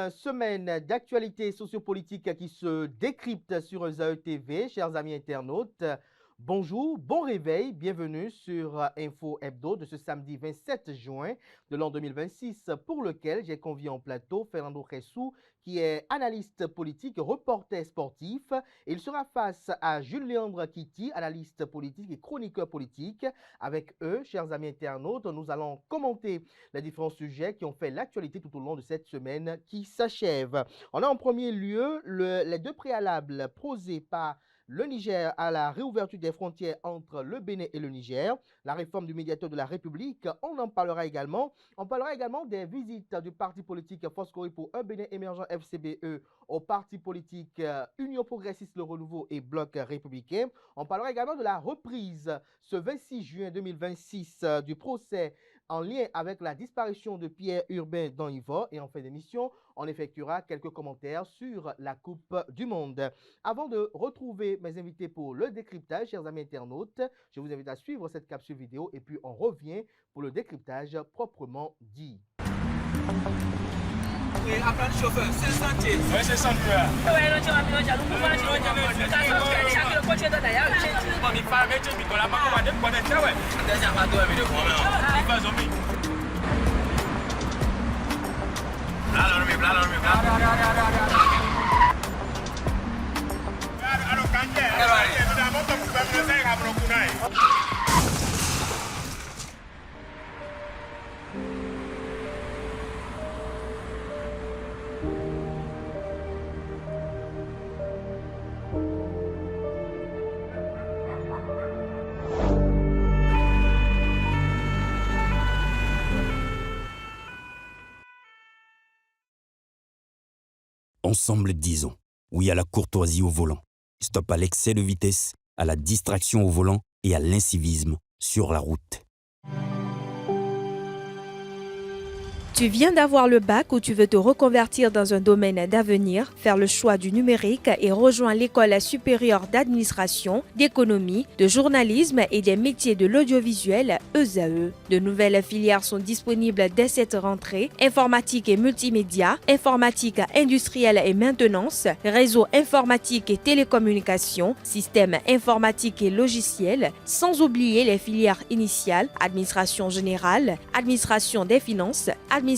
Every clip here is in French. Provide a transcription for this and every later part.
une semaine d'actualité sociopolitique qui se décrypte sur ZAE TV. Chers amis internautes, bonjour, bon réveil, bienvenue sur Info Hebdo de ce samedi 27 juin de l'an 2026, pour lequel j'ai convié en plateau Fernando Ressou, qui est analyste politique, reporter sportif. Il sera face à Jules-Léandre Kitty, analyste politique et chroniqueur politique. Avec eux, chers amis internautes, nous allons commenter les différents sujets qui ont fait l'actualité tout au long de cette semaine qui s'achève. On a en premier lieu les deux préalables posés par le Niger à la réouverture des frontières entre le Bénin et le Niger, la réforme du médiateur de la République, on en parlera également. On parlera également des visites du parti politique Foscori pour un Bénin émergent FCBE au parti politique Union progressiste Le Renouveau et Bloc républicain. On parlera également de la reprise ce 26 juin 2026 du procès en lien avec la disparition de Pierre Urbain dans Ivor. Et en fin d'émission, on effectuera quelques commentaires sur la Coupe du Monde. Avant de retrouver mes invités pour le décryptage, chers amis internautes, je vous invite à suivre cette capsule vidéo et puis on revient pour le décryptage proprement dit. Oui, apprends le chauffeur, c'est sentier. Oui, c'est sentier. Ensemble, disons oui à la courtoisie au volant. Stop à l'excès de vitesse, à la distraction au volant et à l'incivisme sur la route. Tu viens d'avoir le bac ou tu veux te reconvertir dans un domaine d'avenir, faire le choix du numérique et rejoindre l'école supérieure d'administration, d'économie, de journalisme et des métiers de l'audiovisuel ESAE. De nouvelles filières sont disponibles dès cette rentrée: informatique et multimédia, informatique industrielle et maintenance, réseau informatique et télécommunications, système informatique et logiciel, sans oublier les filières initiales: administration générale, administration des finances, administration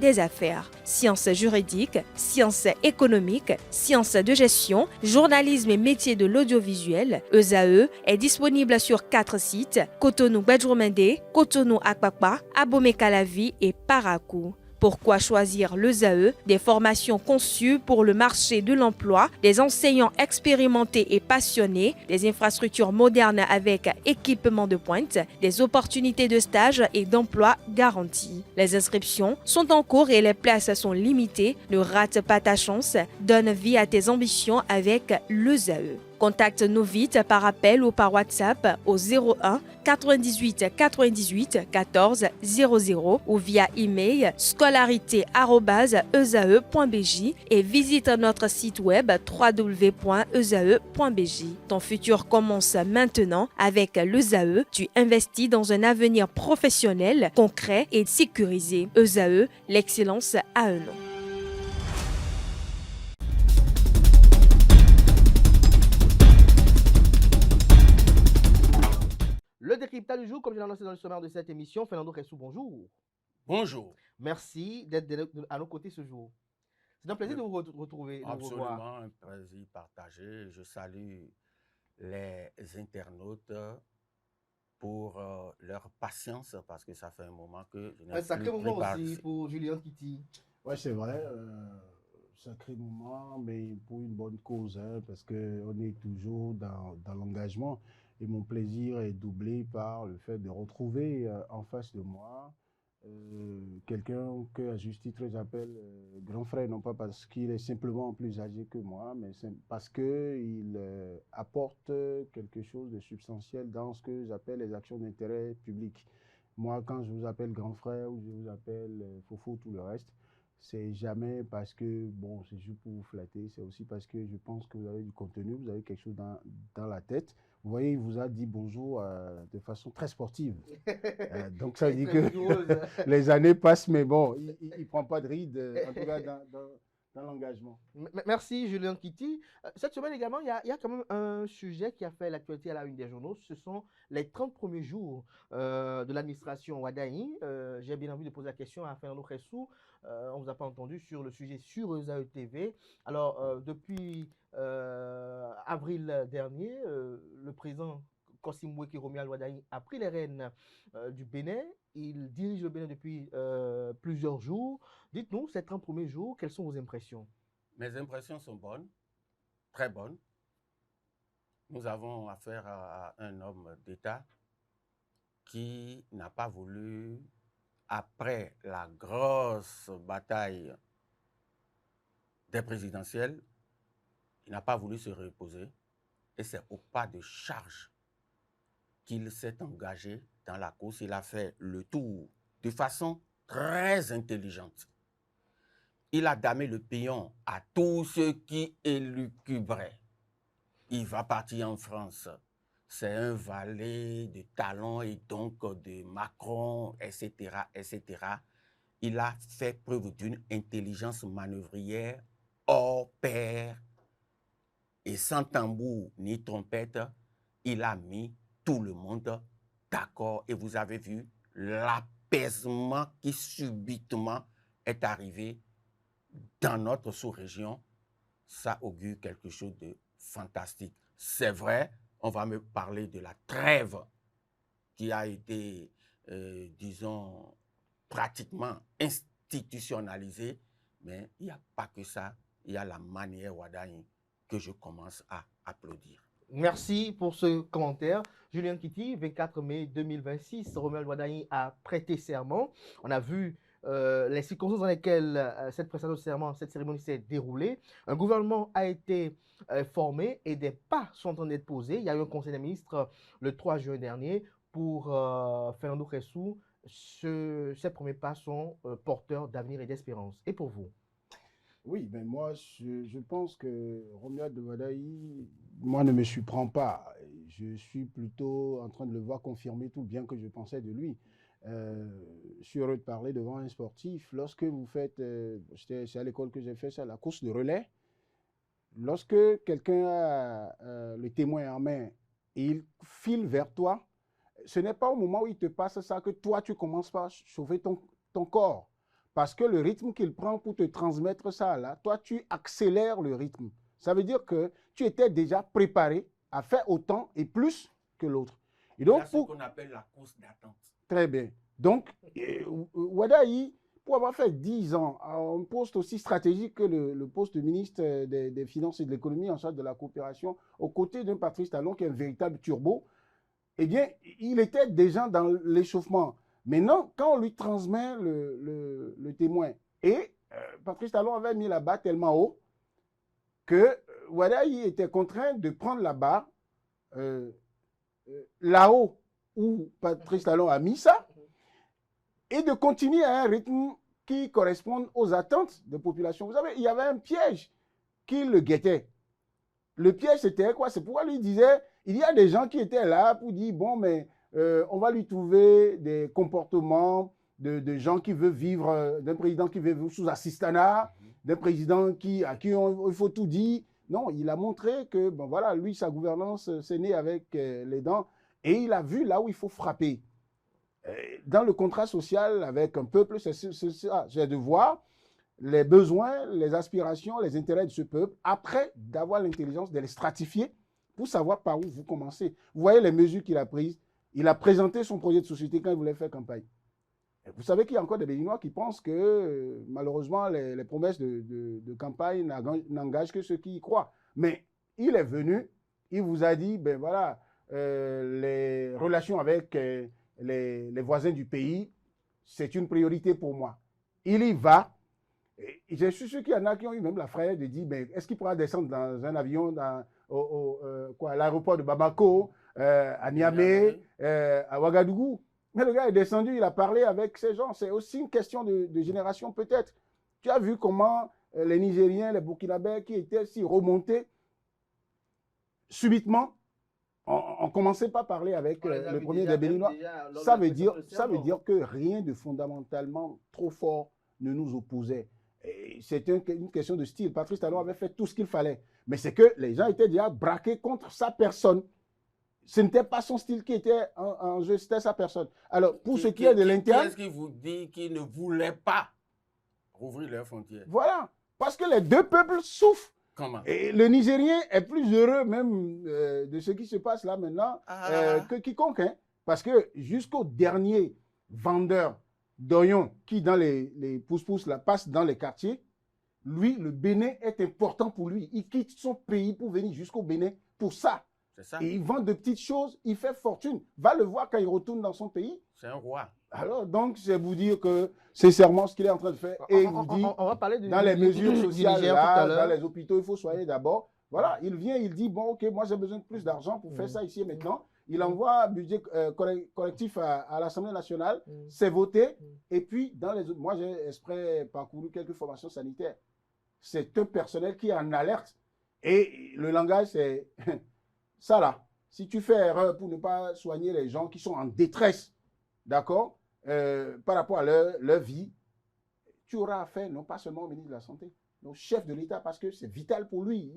des affaires, sciences juridiques, sciences économiques, sciences de gestion, journalisme et métiers de l'audiovisuel. ESAE est disponible sur 4 sites: Cotonou-Badjourmendé, Cotonou-Akpakpa, Abomey-Calavi et Parakou. Pourquoi choisir l'ESAE? Des formations conçues pour le marché de l'emploi, des enseignants expérimentés et passionnés, des infrastructures modernes avec équipement de pointe, des opportunités de stage et d'emploi garanties. Les inscriptions sont en cours et les places sont limitées. Ne rate pas ta chance, donne vie à tes ambitions avec l'ESAE. Contacte-nous vite par appel ou par WhatsApp au 01 98 98 14 00 ou via email scolarité@esae.bj et visite notre site web www.esae.bj. Ton futur commence maintenant avec l'ESAE. Tu investis dans un avenir professionnel, concret et sécurisé. ESAE, l'excellence à un nom. Le décryptage du jour, comme je l'ai annoncé dans le sommaire de cette émission, Fernando Ressou, bonjour. Bonjour. Merci d'être à nos côtés ce jour. C'est un plaisir de vous retrouver, de vous revoir. Absolument, un plaisir partagé. Je salue les internautes pour leur patience parce que ça fait un moment que je n'ai Un sacré plus moment préparé. aussi pour Julien Kitty. Ouais, c'est vrai. Sacré moment, mais pour une bonne cause, hein, parce qu'on est toujours dans l'engagement. Et mon plaisir est doublé par le fait de retrouver en face de moi quelqu'un que, à juste titre, j'appelle grand frère, non pas parce qu'il est simplement plus âgé que moi, mais parce qu'il apporte quelque chose de substantiel dans ce que j'appelle les actions d'intérêt public. Moi, quand je vous appelle grand frère ou je vous appelle Fofo, tout le reste, c'est jamais parce que, bon, c'est juste pour vous flatter, c'est aussi parce que je pense que vous avez du contenu, vous avez quelque chose dans la tête. Vous voyez, il vous a dit bonjour de façon très sportive. Donc ça veut dire que les années passent, mais bon, il ne prend pas de ride, en tout cas dans l'engagement. Merci Julien Kitty. Cette semaine également, il y a quand même un sujet qui a fait l'actualité à la une des journaux. Ce sont les 30 premiers jours de l'administration Wadahi. J'ai bien envie de poser la question à Fernando Khessou. On ne vous a pas entendu sur le sujet sur ZAE-TV. Alors, depuis avril dernier, le président Kassim Boueki Romuald Wadahi a pris les rênes du Bénin. Il dirige le Bénin depuis plusieurs jours. Dites-nous, ces 30 premiers jours, quelles sont vos impressions? Mes impressions sont bonnes, très bonnes. Nous avons affaire à un homme d'État qui n'a pas voulu, après la grosse bataille des présidentielles, il n'a pas voulu se reposer. Et c'est au pas de charge qu'il s'est engagé dans la course. Il a fait le tour de façon très intelligente. Il a damé le pion à tous ceux qui élucubraient. Il va partir en France. C'est un valet de talent et donc de Macron, etc., etc. Il a fait preuve d'une intelligence manœuvrière hors pair. Et sans tambour ni trompette, il a mis tout le monde d'accord. Et vous avez vu l'apaisement qui subitement est arrivé dans notre sous-région. Ça augure quelque chose de fantastique. C'est vrai, on va me parler de la trêve qui a été, disons, pratiquement institutionnalisée, mais il n'y a pas que ça, il y a la manière Wadahi que je commence à applaudir. Merci pour ce commentaire. Julien Kitty, 24 mai 2026, Romuald Wadahi a prêté serment. On a vu les circonstances dans lesquelles cette prestation de serment, cette cérémonie s'est déroulée. Un gouvernement a été formé et des pas sont en train d'être posés. Il y a eu un conseil des ministres le 3 juin dernier pour Fernando Khessou. Ces premiers pas sont porteurs d'avenir et d'espérance. Et pour vous? Oui, mais moi, je pense que Romuald Wadahi, moi, ne me surprend pas. Je suis plutôt en train de le voir confirmer tout bien que je pensais de lui. Je suis heureux de parler devant un sportif. Lorsque vous faites, c'est à l'école que j'ai fait ça, la course de relais, lorsque quelqu'un a le témoin en main et il file vers toi, ce n'est pas au moment où il te passe ça que toi, tu commences par chauffer ton corps. Parce que le rythme qu'il prend pour te transmettre ça, là, toi, tu accélères le rythme. Ça veut dire que tu étais déjà préparé à faire autant et plus que l'autre. Et donc, c'est ce qu'on appelle la course d'attente. Très bien. Donc, Wadahi, pour avoir fait 10 ans à un poste aussi stratégique que le poste de ministre des Finances et de l'économie en charge de la coopération, aux côtés d'un Patrice Talon qui est un véritable turbo, eh bien, il était déjà dans l'échauffement. Maintenant, quand on lui transmet le témoin, et Patrice Talon avait mis la barre tellement haut que Wadahi était contraint de prendre la barre là-haut où Patrice Talon a mis ça et de continuer à un rythme qui corresponde aux attentes des populations. Vous savez, il y avait un piège qui le guettait. Le piège, c'était quoi? C'est pourquoi lui disait, il y a des gens qui étaient là pour dire, bon, mais on va lui trouver des comportements de gens qui veulent vivre, d'un président qui veut vivre sous assistanat, d'un président à qui il faut tout dire. Non, il a montré que, bon voilà, lui, sa gouvernance, c'est né avec les dents, et il a vu là où il faut frapper. Dans le contrat social avec un peuple, c'est ça, c'est de voir les besoins, les aspirations, les intérêts de ce peuple, après d'avoir l'intelligence de les stratifier pour savoir par où vous commencez. Vous voyez les mesures qu'il a prises. Il a présenté son projet de société quand il voulait faire campagne. Et vous savez qu'il y a encore des Béninois qui pensent que, malheureusement, les promesses de campagne n'engagent que ceux qui y croient. Mais il est venu, il vous a dit, ben voilà, les relations avec les voisins du pays, c'est une priorité pour moi. Il y va. Et je suis sûr qu'il y en a qui ont eu même la frayeur de dire, ben, est-ce qu'il pourra descendre dans un avion à l'aéroport de Bamako, à Niamey, à Ouagadougou. Mais le gars est descendu, il a parlé avec ces gens. C'est aussi une question de génération peut-être. Tu as vu comment les Nigériens, les Burkinabés qui étaient si remontés, subitement, on commençait pas à parler avec le premier des Béninois. Ça veut dire que rien de fondamentalement trop fort ne nous opposait. C'est une question de style. Patrice Talon avait fait tout ce qu'il fallait. Mais c'est que les gens étaient déjà braqués contre sa personne. Ce n'était pas son style qui était en jeu, c'était sa personne. Alors, pour ce qui est de l'interne... Qu'est-ce qui vous dit qu'ils ne voulaient pas rouvrir leurs frontières? Voilà. Parce que les deux peuples souffrent. Comment? Et le Nigérien est plus heureux même de ce qui se passe là maintenant que quiconque. Hein. Parce que jusqu'au dernier vendeur d'oignons qui, dans les pousse-pousse, passe dans les quartiers, lui, le Bénin est important pour lui. Il quitte son pays pour venir jusqu'au Bénin pour ça. C'est ça. Et il vend de petites choses, il fait fortune. Va le voir quand il retourne dans son pays. C'est un roi. Alors, donc, c'est vous dire que sincèrement ce qu'il est en train de faire. Et il vous dit, on va parler dans les mesures sociales, Niger là, dans les hôpitaux, il faut soigner d'abord. Voilà, il vient, il dit, bon, ok, moi j'ai besoin de plus d'argent pour faire ça ici et maintenant. Il envoie un budget collectif à l'Assemblée nationale, c'est voté. Et puis, moi j'ai exprès parcouru quelques formations sanitaires. C'est un personnel qui est en alerte. Et le langage, c'est ça là. Si tu fais erreur pour ne pas soigner les gens qui sont en détresse, d'accord, par rapport à leur vie, tu auras affaire non pas seulement au ministre de la Santé, mais au chef de l'État parce que c'est vital pour lui.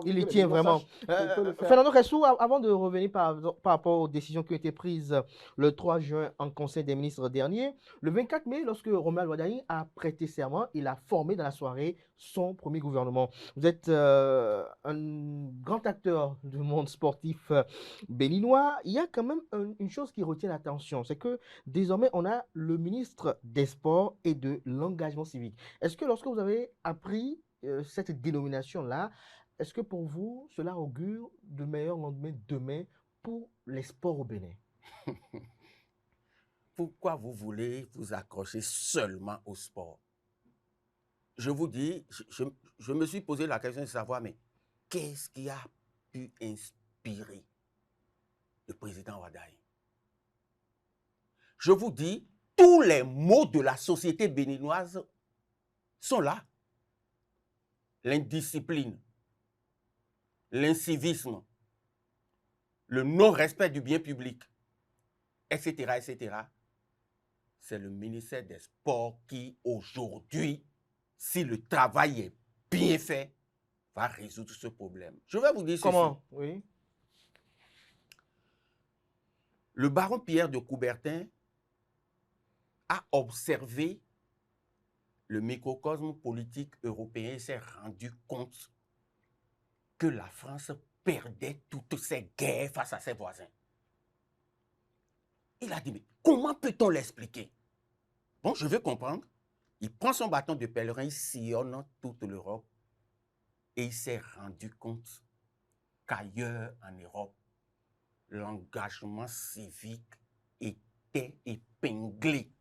Il y tient vraiment. Fernando Ressou, avant de revenir par rapport aux décisions qui ont été prises le 3 juin en Conseil des ministres dernier, le 24 mai, lorsque Romuald Wardani a prêté serment, il a formé dans la soirée son premier gouvernement. Vous êtes un grand acteur du monde sportif béninois. Il y a quand même une chose qui retient l'attention, c'est que désormais, on a le ministre des Sports et de l'engagement civique. Est-ce que lorsque vous avez appris cette dénomination-là, est-ce que pour vous, cela augure de meilleurs lendemains demain pour les sports au Bénin? Pourquoi vous voulez vous accrocher seulement au sport? Je vous dis, je me suis posé la question de savoir, mais qu'est-ce qui a pu inspirer le président Wardani? Je vous dis, tous les maux de la société béninoise sont là. L'indiscipline, l'incivisme, le non-respect du bien public, etc., etc. C'est le ministère des Sports qui, aujourd'hui, si le travail est bien fait, va résoudre ce problème. Je vais vous dire ceci. Comment? Oui. Le baron Pierre de Coubertin a observé le microcosme politique européen et s'est rendu compte que la France perdait toutes ses guerres face à ses voisins. Il a dit, mais comment peut-on l'expliquer? Bon, je veux comprendre. Il prend son bâton de pèlerin, il sillonne toute l'Europe et il s'est rendu compte qu'ailleurs en Europe, l'engagement civique était épinglé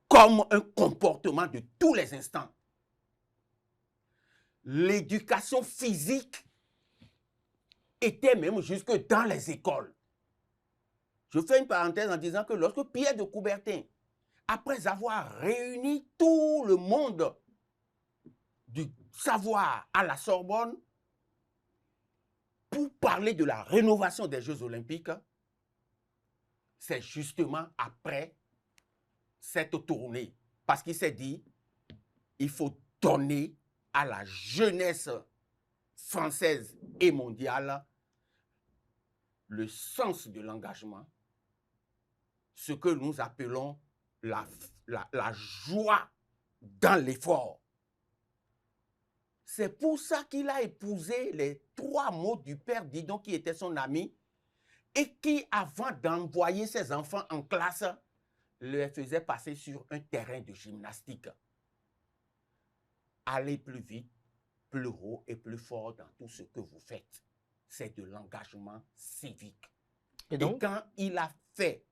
comme un comportement de tous les instants. L'éducation physique était même jusque dans les écoles. Je fais une parenthèse en disant que lorsque Pierre de Coubertin, après avoir réuni tout le monde du savoir à la Sorbonne pour parler de la rénovation des Jeux Olympiques, c'est justement après cette tournée. Parce qu'il s'est dit, il faut donner à la jeunesse française et mondiale le sens de l'engagement, ce que nous appelons la joie dans l'effort. C'est pour ça qu'il a épousé les 3 mots du père Didon qui était son ami et qui, avant d'envoyer ses enfants en classe, le faisait passer sur un terrain de gymnastique. Allez plus vite, plus haut et plus fort dans tout ce que vous faites. C'est de l'engagement civique. Et quand il a fait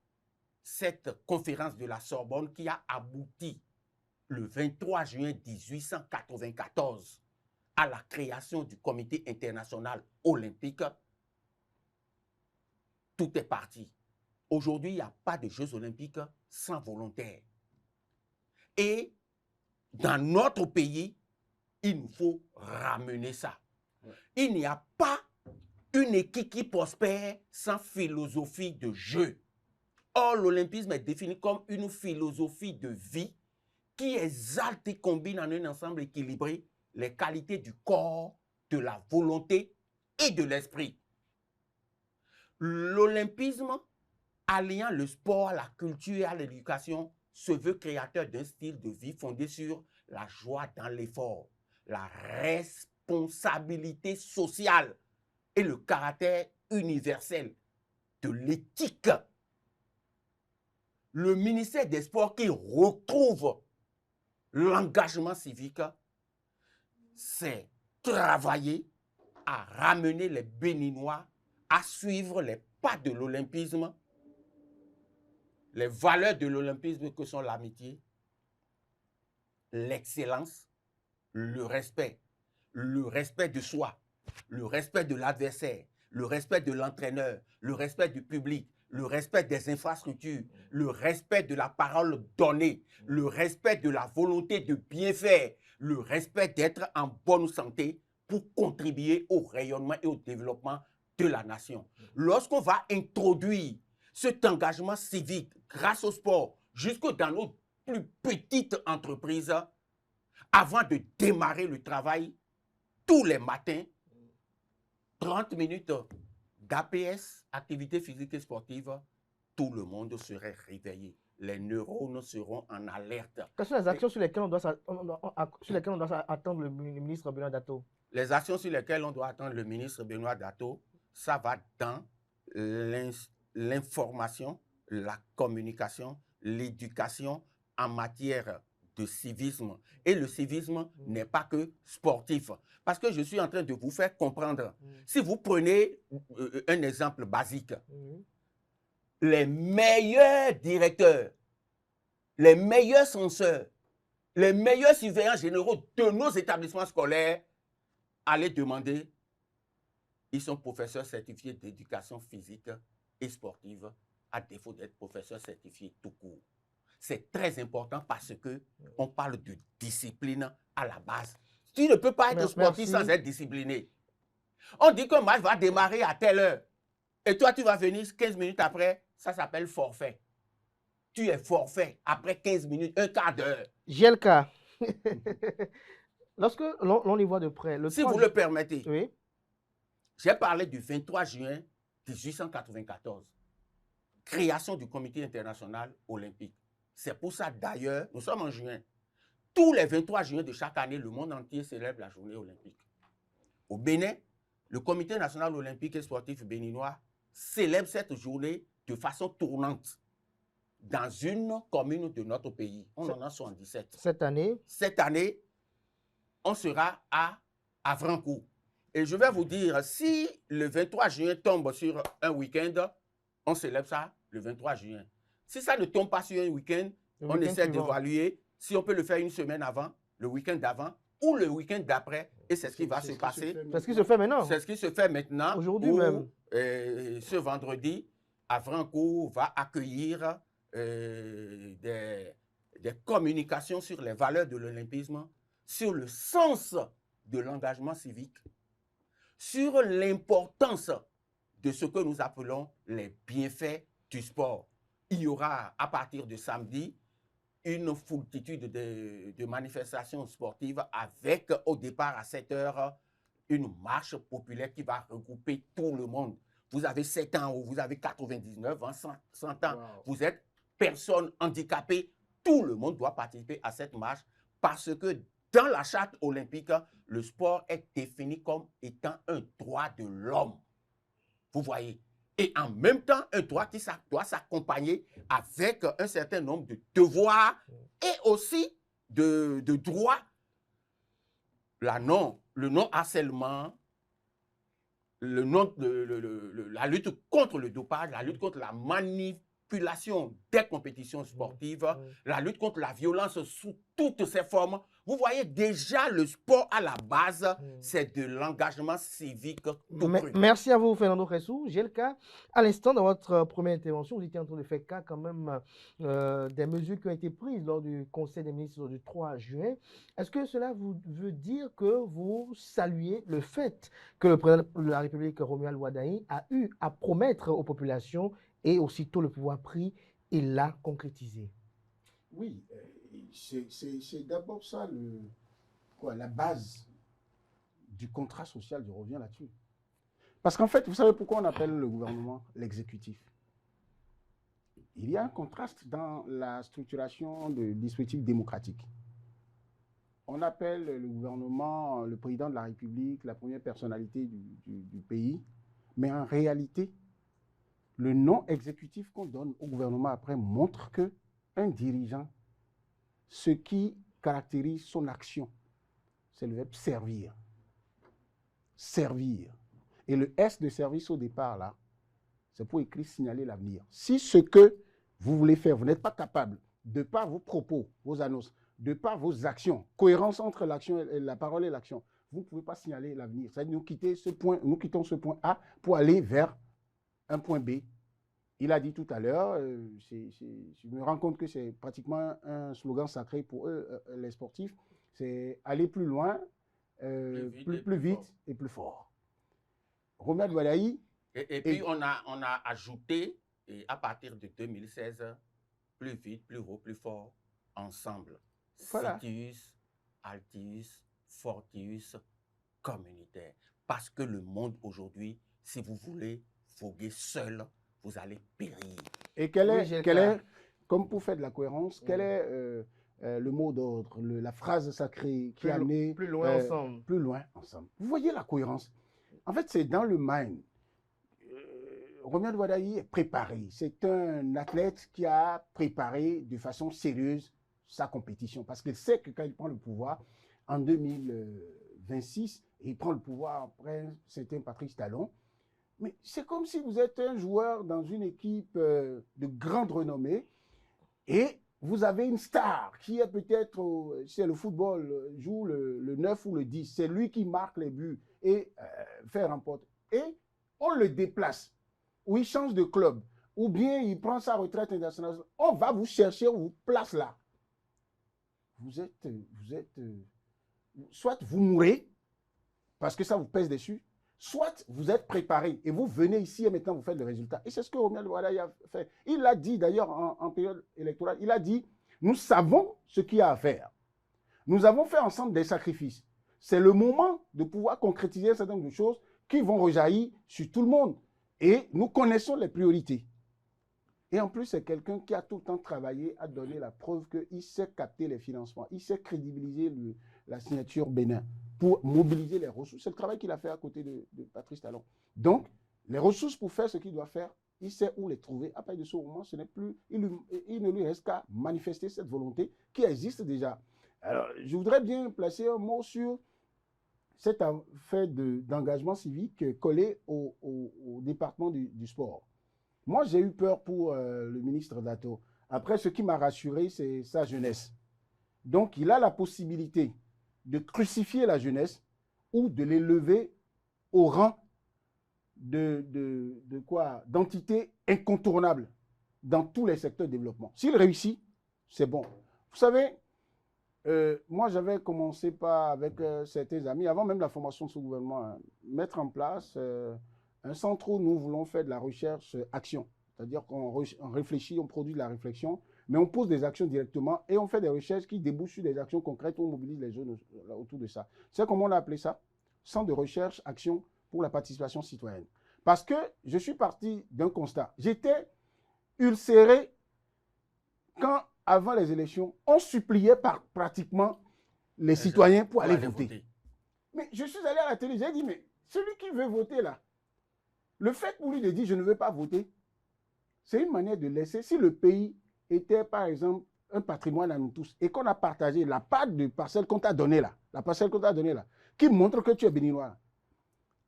cette conférence de la Sorbonne qui a abouti le 23 juin 1894 à la création du Comité international olympique, tout est parti. Aujourd'hui, il n'y a pas de Jeux olympiques sans volontaires. Et dans notre pays, il nous faut ramener ça. Il n'y a pas une équipe qui prospère sans philosophie de jeu. Or, l'olympisme est défini comme une philosophie de vie qui exalte et combine en un ensemble équilibré les qualités du corps, de la volonté et de l'esprit. L'olympisme, alliant le sport à la culture et à l'éducation, se veut créateur d'un style de vie fondé sur la joie dans l'effort, la responsabilité sociale et le caractère universel de l'éthique. Le ministère des Sports qui retrouve l'engagement civique, c'est travailler à ramener les Béninois à suivre les pas de l'olympisme, les valeurs de l'olympisme que sont l'amitié, l'excellence, le respect de soi, le respect de l'adversaire, le respect de l'entraîneur, le respect du public, le respect des infrastructures, le respect de la parole donnée, le respect de la volonté de bien faire, le respect d'être en bonne santé pour contribuer au rayonnement et au développement de la nation. Lorsqu'on va introduire cet engagement civique grâce au sport jusque dans nos plus petites entreprises, avant de démarrer le travail, tous les matins, 30 minutes d'APS, activité physique et sportive, tout le monde serait réveillé. Les neurones seront en alerte. Quelles sont les actions sur lesquelles on doit attendre le ministre Benoît Dato? Les actions sur lesquelles on doit attendre le ministre Benoît Dato, ça va dans l'information, la communication, l'éducation en matière de civisme. Et le civisme n'est pas que sportif. Parce que je suis en train de vous faire comprendre. Si vous prenez un exemple basique, les meilleurs directeurs, les meilleurs censeurs, les meilleurs surveillants généraux de nos établissements scolaires, allez demander, ils sont professeurs certifiés d'éducation physique et sportive, à défaut d'être professeurs certifiés tout court. C'est très important parce qu'on parle de discipline à la base. Tu ne peux pas être sportif sans être discipliné. On dit qu'un match va démarrer à telle heure. Et toi, tu vas venir 15 minutes après, ça s'appelle forfait. Tu es forfait après 15 minutes, un quart d'heure. GLK, lorsque l'on y voit de près... Si vous le permettez, oui. J'ai parlé du 23 juin 1894, création du Comité international olympique. C'est pour ça d'ailleurs, nous sommes en juin. Tous les 23 juin de chaque année, le monde entier célèbre la journée olympique. Au Bénin, le Comité national olympique et sportif béninois célèbre cette journée de façon tournante dans une commune de notre pays. On en a 77. Cette année, on sera à Avrancourt. Et je vais vous dire, si le 23 juin tombe sur un week-end, on célèbre ça le 23 juin. Si ça ne tombe pas sur un week-end, on essaie d'évaluer si on peut le faire une semaine avant, le week-end d'avant ou le week-end d'après. Et c'est ce qui va se passer. C'est ce qui se fait maintenant. C'est ce qui se fait maintenant. Aujourd'hui même. Ce vendredi, Avrancourt va accueillir des communications sur les valeurs de l'olympisme, sur le sens de l'engagement civique, sur l'importance de ce que nous appelons les bienfaits du sport. Il y aura à partir de samedi une foultitude de manifestations sportives avec au départ à 7 h une marche populaire qui va regrouper tout le monde. Vous avez 7 ans ou vous avez 99 ans, 100 ans, vous êtes personne handicapée, tout le monde doit participer à cette marche parce que dans la charte olympique, le sport est défini comme étant un droit de l'homme. Vous voyez? Et en même temps, un droit qui doit s'accompagner avec un certain nombre de devoirs et aussi de droits. Le non-harcèlement, la lutte contre le dopage, la lutte contre la manipulation manipulation des compétitions sportives, la lutte contre la violence sous toutes ses formes. Vous voyez déjà le sport à la base, c'est de l'engagement civique tout cru. Merci à vous, Fernando Ressou. J'ai le cas, à l'instant, dans votre première intervention, vous étiez en train de faire cas quand même des mesures qui ont été prises lors du Conseil des ministres du 3 juin. Est-ce que cela veut dire que vous saluez le fait que le président de la République, Romuald Wadaï, a eu à promettre aux populations et aussitôt le pouvoir pris, il l'a concrétisé? Oui, c'est d'abord ça la base du contrat social, je reviens là-dessus. Parce qu'en fait, vous savez pourquoi on appelle le gouvernement l'exécutif? Il y a un contraste dans la structuration du dispositif démocratique. On appelle le gouvernement le président de la République, la première personnalité du pays, mais en réalité, le nom exécutif qu'on donne au gouvernement après montre qu'un dirigeant, ce qui caractérise son action, c'est le verbe servir. Servir. Et le S de service au départ, là, c'est pour écrire signaler l'avenir. Si ce que vous voulez faire, vous n'êtes pas capable, de par vos propos, vos annonces, de par vos actions, cohérence entre l'action et la parole et l'action, vous ne pouvez pas signaler l'avenir. C'est-à-dire nous quittons ce point A pour aller vers un point B. Il a dit tout à l'heure, je me rends compte que c'est pratiquement un slogan sacré pour eux, les sportifs, c'est aller plus loin, plus vite et plus fort. Romuald Wadaï. Et puis on a ajouté, et à partir de 2016, plus vite, plus haut, plus fort, ensemble. Voilà. Citius, Altius, Fortius, communautaire. Parce que le monde aujourd'hui, si vous voulez voguer seul, vous allez périr. Et quel est, comme pour faire de la cohérence, quel est le mot d'ordre, la phrase sacrée qui a amené plus loin ensemble. Plus loin ensemble. Vous voyez la cohérence. En fait, c'est dans le mind. Romuald Wadaï est préparé. C'est un athlète qui a préparé de façon sérieuse sa compétition. Parce qu'il sait que quand il prend le pouvoir, en 2026, il prend le pouvoir après un certain Patrice Talon. Mais c'est comme si vous êtes un joueur dans une équipe de grande renommée et vous avez une star qui est peut-être, c'est le football, joue le 9 ou le 10. C'est lui qui marque les buts et fait remporter. Et on le déplace, ou il change de club, ou bien il prend sa retraite internationale. On va vous chercher, on vous place là. Soit vous mourrez, parce que ça vous pèse dessus, soit vous êtes préparé et vous venez ici et maintenant vous faites le résultat. Et c'est ce que Romuald Wadaï a fait. Il l'a dit d'ailleurs en période électorale, il a dit, nous savons ce qu'il y a à faire. Nous avons fait ensemble des sacrifices. C'est le moment de pouvoir concrétiser un certain nombre de choses qui vont rejaillir sur tout le monde. Et nous connaissons les priorités. Et en plus, c'est quelqu'un qui a tout le temps travaillé à donner la preuve qu'il sait capter les financements, il sait crédibiliser la signature Bénin pour mobiliser les ressources. C'est le travail qu'il a fait à côté de Patrice Talon. Donc, les ressources pour faire ce qu'il doit faire, il sait où les trouver. À partir de ce moment, ce n'est plus, il ne lui reste qu'à manifester cette volonté qui existe déjà. Alors, je voudrais bien placer un mot sur cet fait d'engagement civique collé au département du sport. Moi, j'ai eu peur pour le ministre Dato. Après, ce qui m'a rassuré, c'est sa jeunesse. Donc, il a la possibilité de crucifier la jeunesse ou de l'élever au rang d'entité incontournable dans tous les secteurs de développement. S'il réussit, c'est bon. Vous savez, moi, j'avais commencé avec certains amis, avant même la formation de ce gouvernement, mettre en place un centre où nous voulons faire de la recherche-action. C'est-à-dire qu'on réfléchit, on produit de la réflexion, mais on pose des actions directement et on fait des recherches qui débouchent sur des actions concrètes où on mobilise les jeunes autour de ça. C'est comment on a appelé ça? Centre de recherche-action pour la participation citoyenne. Parce que je suis parti d'un constat. J'étais ulcéré quand, avant les élections, on suppliait pratiquement les citoyens pour aller voter. Mais je suis allé à la télé, j'ai dit, mais celui qui veut voter là, le fait pour lui de dire je ne veux pas voter, c'est une manière de laisser. Si le pays était par exemple un patrimoine à nous tous et qu'on a partagé la part de parcelle qu'on t'a donnée là, qui montre que tu es béninois,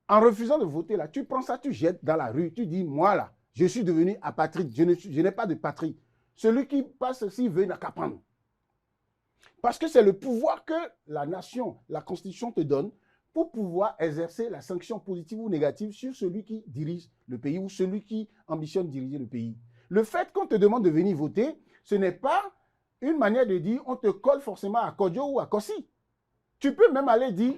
en refusant de voter là, tu prends ça, tu jettes dans la rue, tu dis moi là, Je suis devenu apatride. Je n'ai pas de patrie. Celui qui passe ici veut n'a qu'à prendre. Parce que c'est le pouvoir que la nation, la Constitution te donne pour pouvoir exercer la sanction positive ou négative sur celui qui dirige le pays ou celui qui ambitionne diriger le pays. Le fait qu'on te demande de venir voter, ce n'est pas une manière de dire on te colle forcément à Kodjo ou à Kossi. Tu peux même aller dire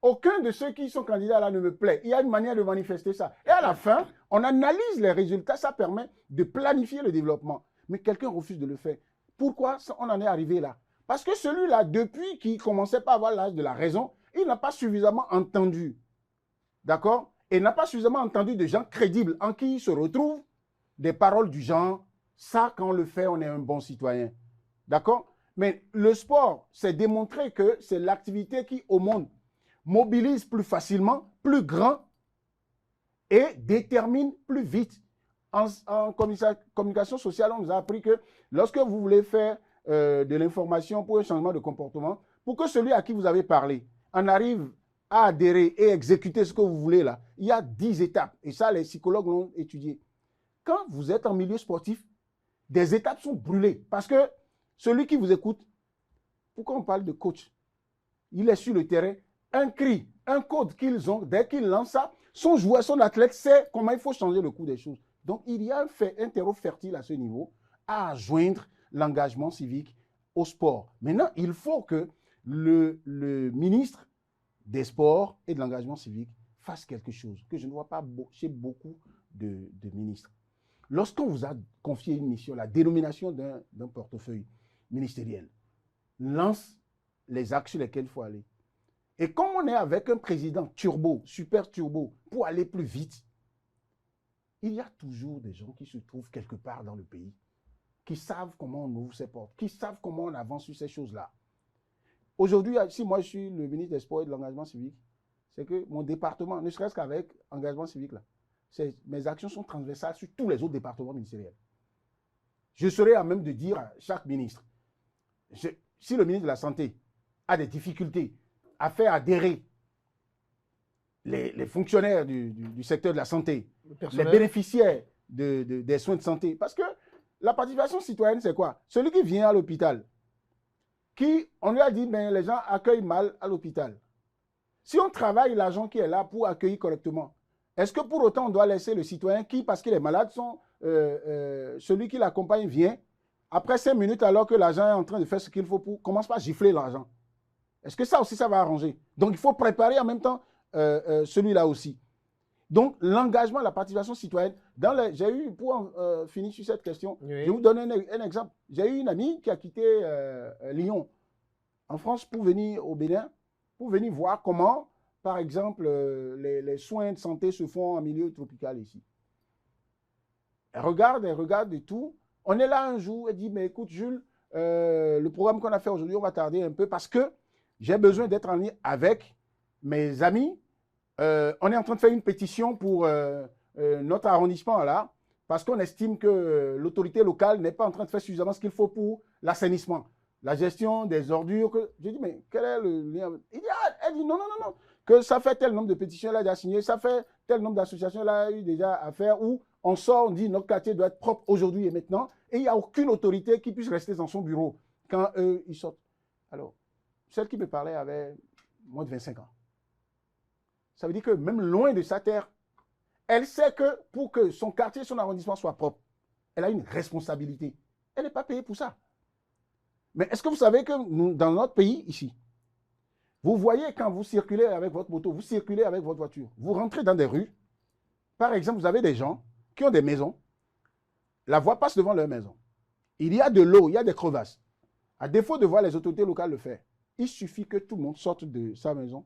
aucun de ceux qui sont candidats là ne me plaît. Il y a une manière de manifester ça. Et à la fin, on analyse les résultats, ça permet de planifier le développement. Mais quelqu'un refuse de le faire. Pourquoi on en est arrivé là? Parce que celui-là, depuis qu'il commençait pas à avoir l'âge de la raison, il n'a pas suffisamment entendu. D'accord? Et n'a pas suffisamment entendu de gens crédibles en qui il se retrouve des paroles du genre, ça, quand on le fait, on est un bon citoyen. D'accord? Mais le sport, c'est démontré que c'est l'activité qui, au monde, mobilise plus facilement, plus grand et détermine plus vite. En communication sociale, on nous a appris que lorsque vous voulez faire de l'information pour un changement de comportement, pour que celui à qui vous avez parlé en arrive à adhérer et exécuter ce que vous voulez là, il y a 10 étapes. Et ça, les psychologues l'ont étudié. Quand vous êtes en milieu sportif, des étapes sont brûlées. Parce que celui qui vous écoute, pourquoi on parle de coach? Il est sur le terrain, un cri, un code qu'ils ont, dès qu'ils lancent ça, son joueur, son athlète sait comment il faut changer le cours des choses. Donc, il y a un terreau fertile à ce niveau à joindre l'engagement civique au sport. Maintenant, il faut que le ministre des Sports et de l'engagement civique fasse quelque chose que je ne vois pas chez beaucoup de ministres. Lorsqu'on vous a confié une mission, la dénomination d'un portefeuille ministériel, lance les axes sur lesquels il faut aller. Et comme on est avec un président turbo, super turbo, pour aller plus vite, il y a toujours des gens qui se trouvent quelque part dans le pays, qui savent comment on ouvre ses portes, qui savent comment on avance sur ces choses-là. Aujourd'hui, si moi je suis le ministre des Sports et de l'engagement civique, c'est que mon département, ne serait-ce qu'avec engagement civique, là, mes actions sont transversales sur tous les autres départements ministériels. Je serai à même de dire à chaque ministre, si le ministre de la Santé a des difficultés à faire adhérer les fonctionnaires du secteur de la santé, les bénéficiaires des soins de santé, parce que la participation citoyenne, c'est quoi? Celui qui vient à l'hôpital, on lui a dit, ben, les gens accueillent mal à l'hôpital. Si on travaille l'argent qui est là pour accueillir correctement, est-ce que pour autant on doit laisser le citoyen qui, parce qu'il est malade, celui qui l'accompagne vient, après 5 minutes alors que l'agent est en train de faire ce qu'il faut commence pas à gifler l'argent? Est-ce que ça aussi, ça va arranger? Donc, il faut préparer en même temps celui-là aussi. Donc, l'engagement, la participation citoyenne, j'ai eu, pour finir sur cette question, oui. Je vais vous donner un exemple. J'ai eu une amie qui a quitté Lyon en France pour venir au Bénin, pour venir voir comment, par exemple, les soins de santé se font en milieu tropical ici. Elle regarde et tout. On est là un jour, elle dit, mais écoute Jules, le programme qu'on a fait aujourd'hui, on va tarder un peu parce que j'ai besoin d'être en ligne avec mes amis. On est en train de faire une pétition pour notre arrondissement là, parce qu'on estime que l'autorité locale n'est pas en train de faire suffisamment ce qu'il faut pour l'assainissement, la gestion des ordures. J'ai dit, mais quel est le lien? Elle dit, non, que ça fait tel nombre de pétitions, elle a déjà signé, ça fait tel nombre d'associations, elle a eu déjà à faire, où on sort, on dit, notre quartier doit être propre aujourd'hui et maintenant, et il n'y a aucune autorité qui puisse rester dans son bureau quand eux, ils sortent. Alors, celle qui me parlait avait moins de 25 ans. Ça veut dire que même loin de sa terre, elle sait que pour que son quartier, son arrondissement soit propre, elle a une responsabilité. Elle n'est pas payée pour ça. Mais est-ce que vous savez que nous, dans notre pays, ici, vous voyez quand vous circulez avec votre moto, vous circulez avec votre voiture, vous rentrez dans des rues, par exemple, vous avez des gens qui ont des maisons, la voie passe devant leur maison. Il y a de l'eau, il y a des crevasses. À défaut de voir les autorités locales le faire, il suffit que tout le monde sorte de sa maison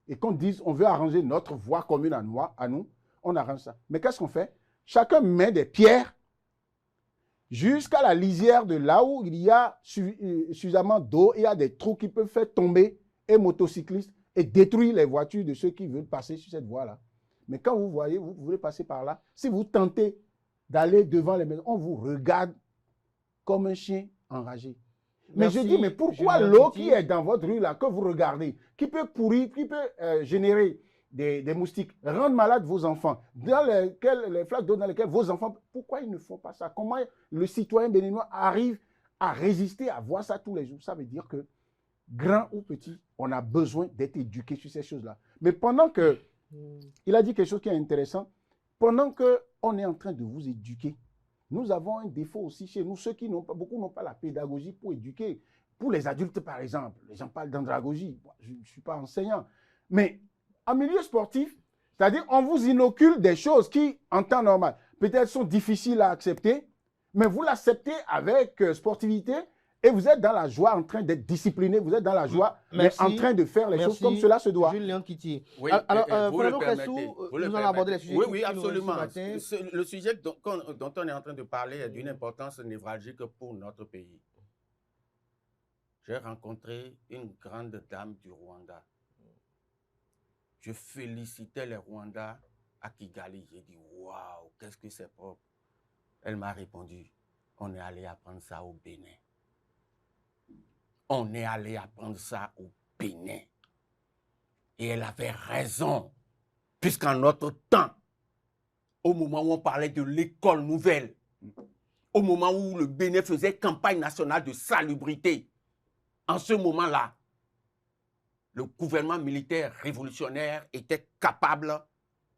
et qu'on dise on veut arranger notre voie commune à nous, on arrange ça. Mais qu'est-ce qu'on fait? Chacun met des pierres jusqu'à la lisière de là où il y a suffisamment d'eau, il y a des trous qui peuvent faire tomber un motocycliste et détruire les voitures de ceux qui veulent passer sur cette voie-là. Mais quand vous voyez, vous voulez passer par là, si vous tentez d'aller devant les maisons, on vous regarde comme un chien enragé. Merci, mais je dis, mais pourquoi l'eau qui est dans votre rue là, que vous regardez, qui peut pourrir, qui peut générer des moustiques rendent malades vos enfants, les flaques d'eau dans lesquelles vos enfants, pourquoi ils ne font pas ça? Comment le citoyen béninois arrive à résister, à voir ça tous les jours? Ça veut dire que, grand ou petit, on a besoin d'être éduqué sur ces choses-là. Mais pendant que, il a dit quelque chose qui est intéressant, pendant qu'on est en train de vous éduquer, nous avons un défaut aussi chez nous, ceux qui n'ont pas, beaucoup n'ont pas la pédagogie pour éduquer. Pour les adultes, par exemple, les gens parlent d'andragogie, je ne suis pas enseignant, mais en milieu sportif, c'est-à-dire on vous inocule des choses qui, en temps normal, peut-être sont difficiles à accepter, mais vous l'acceptez avec sportivité et vous êtes dans la joie, en train d'être discipliné, vous êtes dans la joie, mais en train de faire les choses comme cela se doit. Jules Léon Kitty. Oui, alors, vous le Fernando permettez, Kassou, vous le nous allons aborder les permettez. sujets Oui, qui oui, nous réunissent ce absolument. matin. Le sujet dont on est en train de parler est d'une importance névralgique pour notre pays. J'ai rencontré une grande dame du Rwanda. Je félicitais les Rwandais à Kigali. J'ai dit, waouh, qu'est-ce que c'est propre. Elle m'a répondu, on est allé apprendre ça au Bénin. On est allé apprendre ça au Bénin. Et elle avait raison. Puisqu'en notre temps, au moment où on parlait de l'école nouvelle, au moment où le Bénin faisait campagne nationale de salubrité, en ce moment-là, le gouvernement militaire révolutionnaire était capable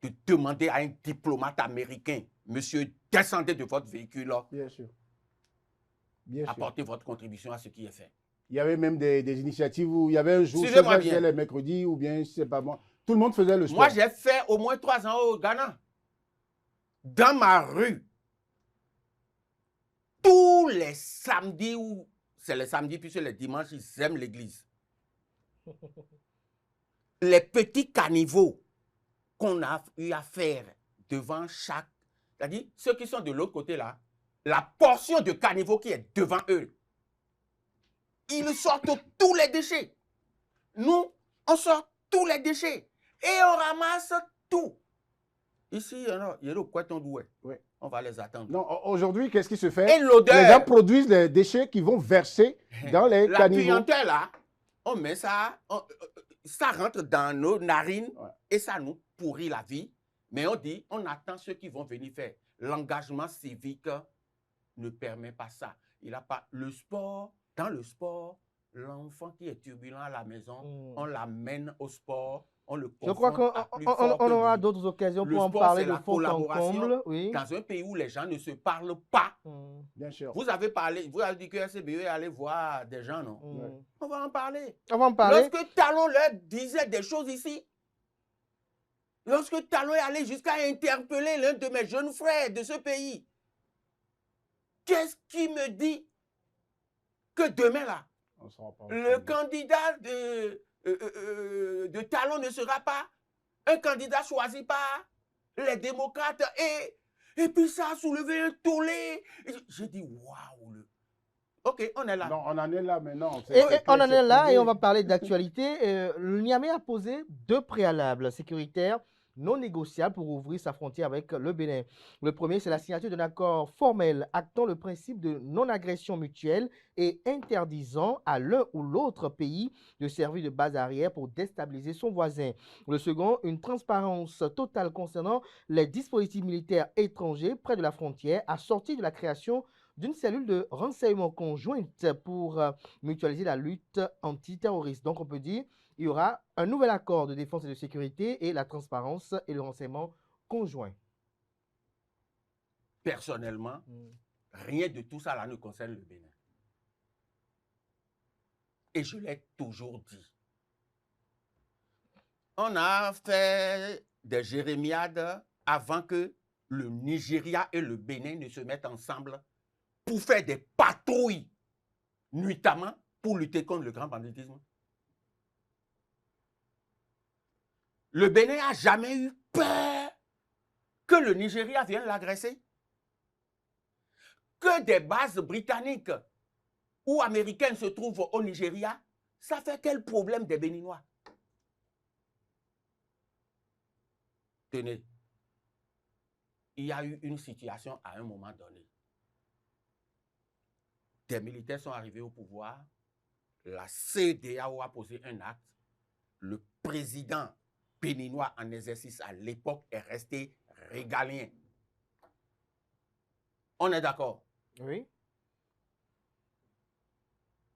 de demander à un diplomate américain, monsieur, descendez de votre véhicule, Bien sûr. Bien sûr. apportez votre contribution à ce qui est fait. Il y avait même des initiatives où il y avait un jour, Suivez-moi bien. les mercredis ou bien, je ne sais pas moi, tout le monde faisait le sport. Moi, j'ai fait au moins 3 ans au Ghana. Dans ma rue, tous les samedis, ou c'est les samedis puisque les dimanches, ils aiment l'église. Les petits caniveaux qu'on a eu à faire devant chaque... C'est-à-dire, ceux qui sont de l'autre côté là, la portion de caniveau qui est devant eux, ils sortent tous les déchets. Nous, on sort tous les déchets. Et on ramasse tout. Ici, il y a le Koueton Doué. Oui. On va les attendre. Non, aujourd'hui, qu'est-ce qui se fait? Et l'odeur. Les gens produisent les déchets qui vont verser dans les La caniveaux. puanteur là, on met ça, ça rentre dans nos narines et ça nous pourrit la vie. Mais on dit, on attend ceux qui vont venir faire. L'engagement civique ne permet pas ça. Il n'a pas le sport. Dans le sport, l'enfant qui est turbulent à la maison, on l'amène au sport, on le confronte. Je crois qu'on aura d'autres occasions pour en parler de fond en comble. Oui. Dans un pays où les gens ne se parlent pas. Bien sûr. Vous avez dit que RCBE est allé voir des gens, non? On va en parler. On va en parler. Lorsque Talon leur disait des choses ici, lorsque Talon est allé jusqu'à interpeller l'un de mes jeunes frères de ce pays, qu'est-ce qui me dit que demain là, le candidat de Talon ne sera pas un candidat choisi par les démocrates et puis ça a soulevé un tollé. J'ai dit waouh. Ok, on est là. Non, on en est là maintenant. On en est là et on va parler d'actualité. Le Niamey a posé 2 préalables sécuritaires non négociables pour ouvrir sa frontière avec le Bénin. Le premier, c'est la signature d'un accord formel actant le principe de non-agression mutuelle et interdisant à l'un ou l'autre pays de servir de base arrière pour déstabiliser son voisin. Le second, une transparence totale concernant les dispositifs militaires étrangers près de la frontière, assortie de la création d'une cellule de renseignement conjointe pour mutualiser la lutte antiterroriste. Donc, on peut dire il y aura un nouvel accord de défense et de sécurité et la transparence et le renseignement conjoint. Personnellement, rien de tout ça là ne concerne le Bénin. Et je l'ai toujours dit. On a fait des jérémiades avant que le Nigeria et le Bénin ne se mettent ensemble pour faire des patrouilles, nuitamment pour lutter contre le grand banditisme. Le Bénin n'a jamais eu peur que le Nigeria vienne l'agresser. Que des bases britanniques ou américaines se trouvent au Nigeria, ça fait quel problème des Béninois? Tenez, il y a eu une situation à un moment donné. Des militaires sont arrivés au pouvoir, la CEDEAO a posé un acte, le président béninois en exercice à l'époque est resté régalien. On est d'accord? Oui.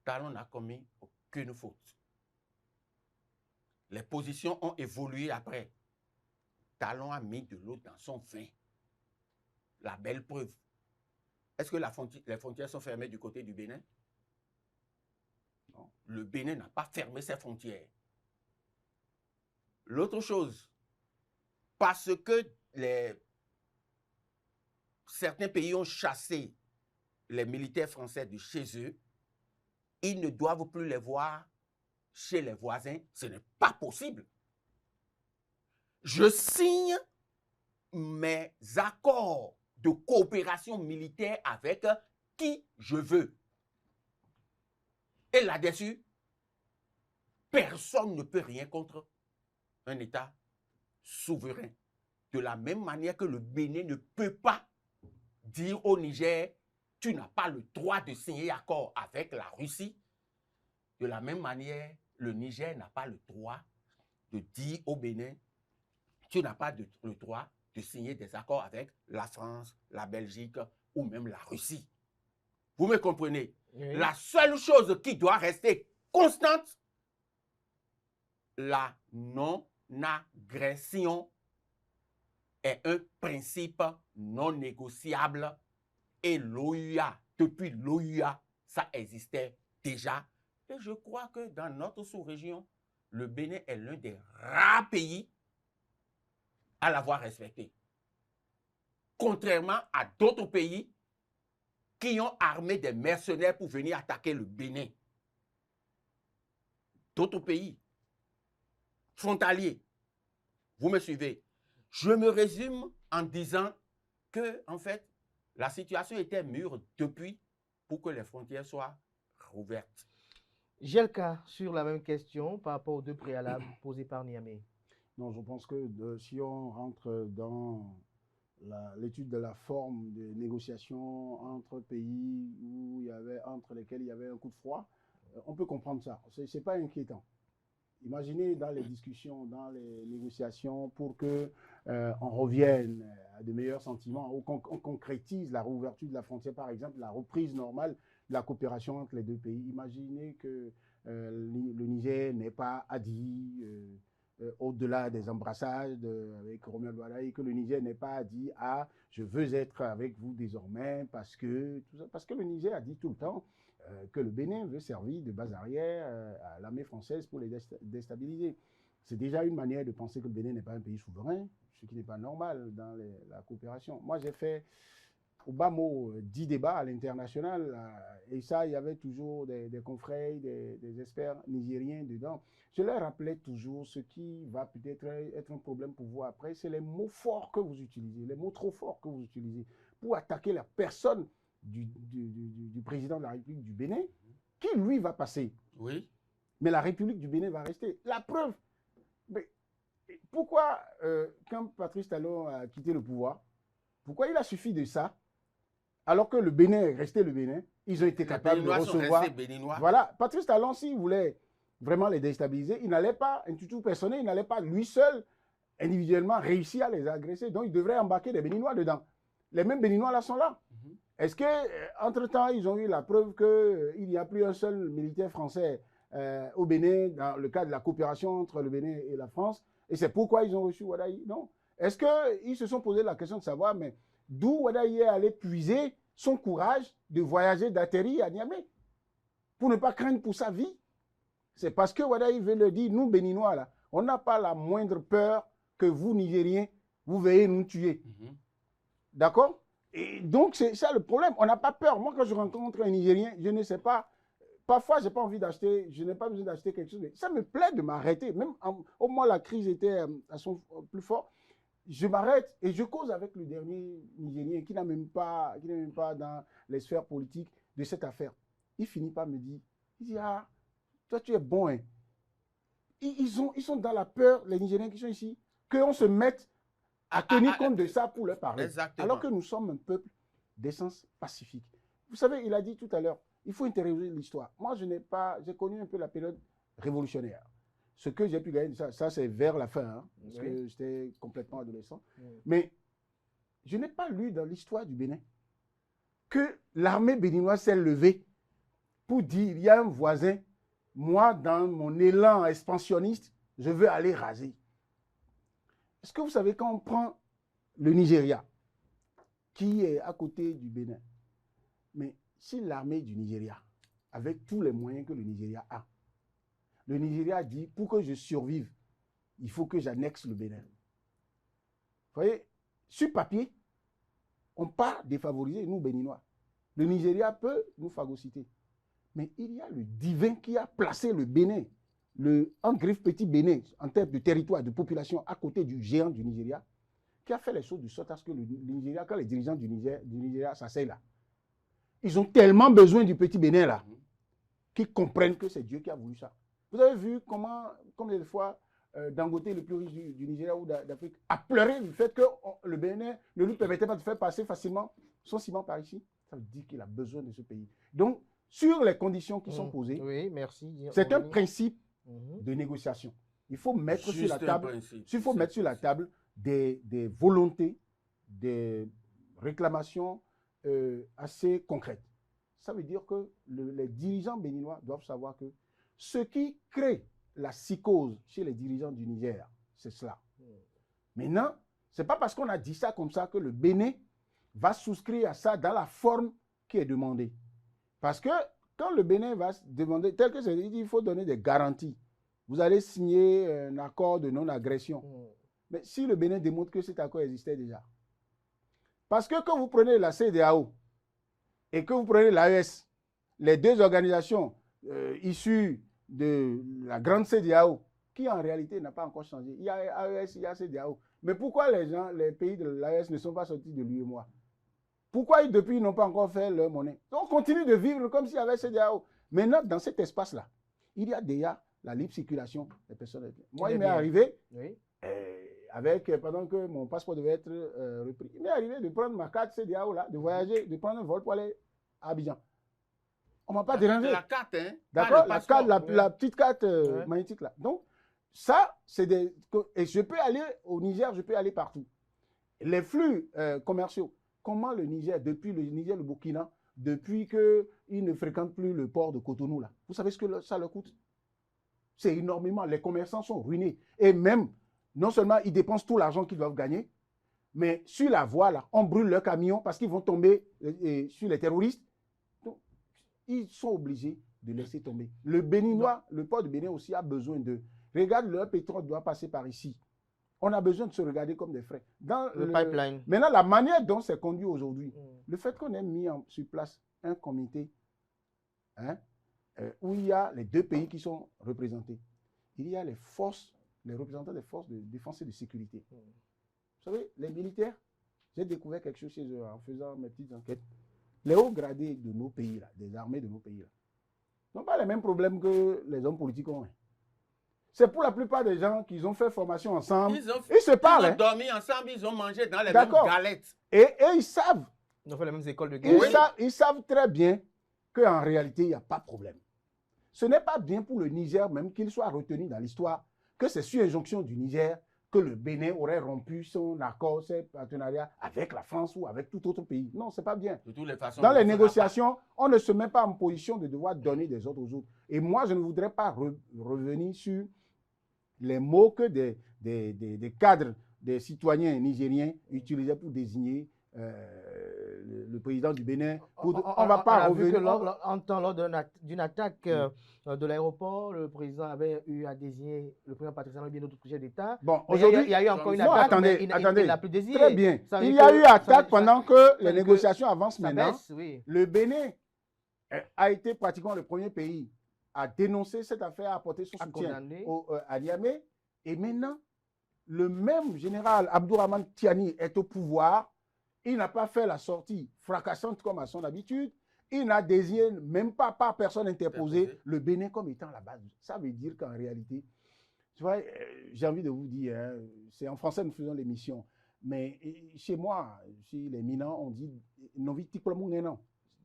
Talon n'a commis aucune faute. Les positions ont évolué après. Talon a mis de l'eau dans son vin. La belle preuve. Est-ce que les frontières sont fermées du côté du Bénin? Non. Le Bénin n'a pas fermé ses frontières. L'autre chose, parce que certains pays ont chassé les militaires français de chez eux, ils ne doivent plus les voir chez les voisins. Ce n'est pas possible. Je signe mes accords de coopération militaire avec qui je veux. Et là-dessus, personne ne peut rien contre un État souverain. De la même manière que le Bénin ne peut pas dire au Niger, tu n'as pas le droit de signer accord avec la Russie. De la même manière, le Niger n'a pas le droit de dire au Bénin, tu n'as pas le droit de signer des accords avec la France, la Belgique ou même la Russie. Vous me comprenez? Oui. La seule chose qui doit rester constante, la non-agression est un principe non négociable et l'OUA, depuis l'OUA, ça existait déjà. Et je crois que dans notre sous-région, le Bénin est l'un des rares pays à l'avoir respecté. Contrairement à d'autres pays qui ont armé des mercenaires pour venir attaquer le Bénin. D'autres pays frontaliers. Vous me suivez? Je me résume en disant que, en fait, la situation était mûre depuis pour que les frontières soient rouvertes. J'ai le cas sur la même question par rapport aux deux préalables posés par Niamey. Non, je pense que si on rentre dans l'étude de la forme des négociations entre pays entre lesquels il y avait un coup de froid, on peut comprendre ça. Ce n'est pas inquiétant. Imaginez dans les discussions, dans les négociations, pour qu'on revienne à de meilleurs sentiments, ou qu'on concrétise la réouverture de la frontière, par exemple, la reprise normale de la coopération entre les deux pays. Imaginez que le Niger n'ait pas dit, au-delà des embrassages avec Romuald Wadaye, que le Niger n'ait pas dit « Ah, je veux être avec vous désormais parce que… » Parce que le Niger a dit tout le temps que le Bénin veut servir de base arrière à l'armée française pour les déstabiliser. C'est déjà une manière de penser que le Bénin n'est pas un pays souverain, ce qui n'est pas normal dans la coopération. Moi, j'ai fait, au bas mot, 10 débats à l'international, et ça, il y avait toujours des confrères, des experts nigériens dedans. Je leur rappelais toujours ce qui va peut-être être un problème pour vous après, c'est les mots forts que vous utilisez, les mots trop forts que vous utilisez pour attaquer la personne du président de la République du Bénin, qui lui va passer. Oui. Mais la République du Bénin va rester. La preuve, mais pourquoi, quand Patrice Talon a quitté le pouvoir, pourquoi il a suffi de ça, alors que le Bénin est resté le Bénin, ils ont été capables de recevoir. Voilà, Patrice Talon, s'il voulait vraiment les déstabiliser, il n'allait pas, un tutu personnel, il n'allait pas lui seul, individuellement, réussir à les agresser. Donc, il devrait embarquer des Béninois dedans. Les mêmes Béninois là sont là. Est-ce qu'entre-temps, ils ont eu la preuve qu'il n'y a plus un seul militaire français au Bénin, dans le cadre de la coopération entre le Bénin et la France, et c'est pourquoi ils ont reçu Wadaye? Non. Est-ce qu'ils se sont posé la question de savoir, mais d'où Wadaye est allé puiser son courage de voyager, d'atterrir à Niamey, pour ne pas craindre pour sa vie? C'est parce que Wadaye veut le dire, nous, Béninois, là, on n'a pas la moindre peur que vous, Nigériens, vous veuillez nous tuer. D'accord? Et donc, c'est ça le problème. On n'a pas peur. Moi, quand je rencontre un Nigérien, je ne sais pas. Parfois, je n'ai pas envie d'acheter, je n'ai pas besoin d'acheter quelque chose. Mais ça me plaît de m'arrêter. Même au moins, la crise était à son plus fort. Je m'arrête et je cause avec le dernier Nigérien qui n'est même pas dans les sphères politiques de cette affaire. Il finit par me dire, il dit, ah, toi, tu es bon. Hein. Ils sont dans la peur, les Nigériens qui sont ici, qu'on se mette à tenir compte de ça pour leur parler. Exactement. Alors que nous sommes un peuple d'essence pacifique. Vous savez, il a dit tout à l'heure, il faut interroger l'histoire. Moi, j'ai connu un peu la période révolutionnaire. ce que j'ai pu gagner, ça c'est vers la fin, hein, parce que j'étais complètement adolescent. Mais je n'ai pas lu dans l'histoire du Bénin que l'armée béninoise s'est levée pour dire, il y a un voisin, moi, dans mon élan expansionniste, je veux aller raser. Est-ce que vous savez, quand on prend le Nigeria, qui est à côté du Bénin, mais si l'armée du Nigeria, avec tous les moyens que le Nigeria a, le Nigeria dit, pour que je survive, il faut que j'annexe le Bénin. Vous voyez, sur papier, on part défavoriser, nous, Béninois. Le Nigeria peut nous phagocyter. Mais il y a le divin qui a placé le Bénin, en griffe petit Bénin, en termes de territoire, de population, à côté du géant du Nigeria, qui a fait les choses de sorte à ce que le Nigeria, quand les dirigeants du Nigeria s'asseyent là, ils ont tellement besoin du petit Bénin là, qu'ils comprennent que c'est Dieu qui a voulu ça. Vous avez vu combien de fois Dangote, le plus riche du Nigeria ou d'Afrique, a pleuré du fait que le Bénin ne lui permettait pas de faire passer facilement son ciment par ici. Ça veut dire qu'il a besoin de ce pays. Donc, sur les conditions qui sont posées, c'est un principe de négociation. Il faut mettre sur la table, mettre sur la table des volontés, des réclamations assez concrètes. Ça veut dire que les dirigeants béninois doivent savoir que ce qui crée la psychose chez les dirigeants du Niger, c'est cela. Maintenant, ce n'est pas parce qu'on a dit ça comme ça que le Bénin va souscrire à ça dans la forme qui est demandée. Parce que quand le Bénin va demander, tel que c'est dit, il faut donner des garanties. Vous allez signer un accord de non-agression. Mais si le Bénin démontre que cet accord existait déjà. Parce que quand vous prenez la CEDEAO et que vous prenez l'AES, les deux organisations issues de la grande CEDEAO, qui en réalité n'a pas encore changé. Il y a AES, il y a CEDEAO. Mais pourquoi les pays de l'AES ne sont pas sortis de l'UEMOA? Pourquoi depuis ils n'ont pas encore fait leur monnaie? Donc on continue de vivre comme s'il y avait CEDEAO. Maintenant, dans cet espace-là, il y a déjà la libre circulation des personnes. Moi, il m'est arrivé, pendant que mon passeport devait être repris, il m'est arrivé de prendre ma carte CEDEAO, là, de voyager, de prendre un vol pour aller à Abidjan. On ne m'a pas dérangé. La carte, hein? D'accord, la petite carte magnétique, là. Donc, ça, c'est des... Et je peux aller au Niger, je peux aller partout. Les flux commerciaux, comment le Niger, depuis le Niger, le Burkina, depuis qu'ils ne fréquentent plus le port de Cotonou, là, vous savez ce que ça leur coûte? C'est énormément. Les commerçants sont ruinés. Et même, non seulement ils dépensent tout l'argent qu'ils doivent gagner, mais sur la voie, là, on brûle leurs camions parce qu'ils vont tomber sur les terroristes. Donc, ils sont obligés de laisser tomber. Le Béninois, le port de Bénin aussi a besoin de... Regarde, leur pétrole doit passer par ici. On a besoin de se regarder comme des frères. Dans le pipeline. Maintenant, la manière dont c'est conduit aujourd'hui, le fait qu'on ait mis sur place un comité où il y a les deux pays qui sont représentés. Il y a les représentants des forces de défense et de sécurité. Vous savez, les militaires, j'ai découvert quelque chose chez eux en faisant mes petites enquêtes. Les hauts gradés de nos pays, là, des armées de nos pays, là, n'ont pas les mêmes problèmes que les hommes politiques ont. C'est pour la plupart des gens qui ont fait formation ensemble. Ils se parlent. Ils ont dormi ensemble, ils ont mangé dans les mêmes galettes. Et ils savent. Ils ont fait les mêmes écoles de guerre. Ils savent très bien qu'en réalité, il n'y a pas de problème. Ce n'est pas bien pour le Niger même qu'il soit retenu dans l'histoire que c'est sur injonction du Niger que le Bénin aurait rompu son accord, ses partenariats avec la France ou avec tout autre pays. Non, ce n'est pas bien. De toutes les façons, dans les négociations, on ne se met pas en position de devoir donner des ordres aux autres. Et moi, je ne voudrais pas revenir sur les mots que des cadres, des citoyens nigériens utilisaient pour désigner le président du Bénin. On ne va pas revenir. Lors d'une attaque de l'aéroport, le président avait eu à désigner le président Patrice Talon et bien d'autres chefs d'État. Bon, aujourd'hui, il y a eu encore une attaque, attendez, il ne l'a plus désigné. Très bien. Il y a eu attaque pendant que les négociations avancent maintenant. Le Bénin a été pratiquement le premier pays à dénoncer cette affaire, à apporter son soutien à Niamey. Et maintenant, le même général Abdourahmane Tiani est au pouvoir. Il n'a pas fait la sortie fracassante comme à son habitude. Il n'a désigné même pas par personne interposée le Bénin comme étant la base. Ça veut dire qu'en réalité, tu vois, j'ai envie de vous dire, c'est en français nous faisons l'émission, mais chez moi, chez les Minans, on dit non.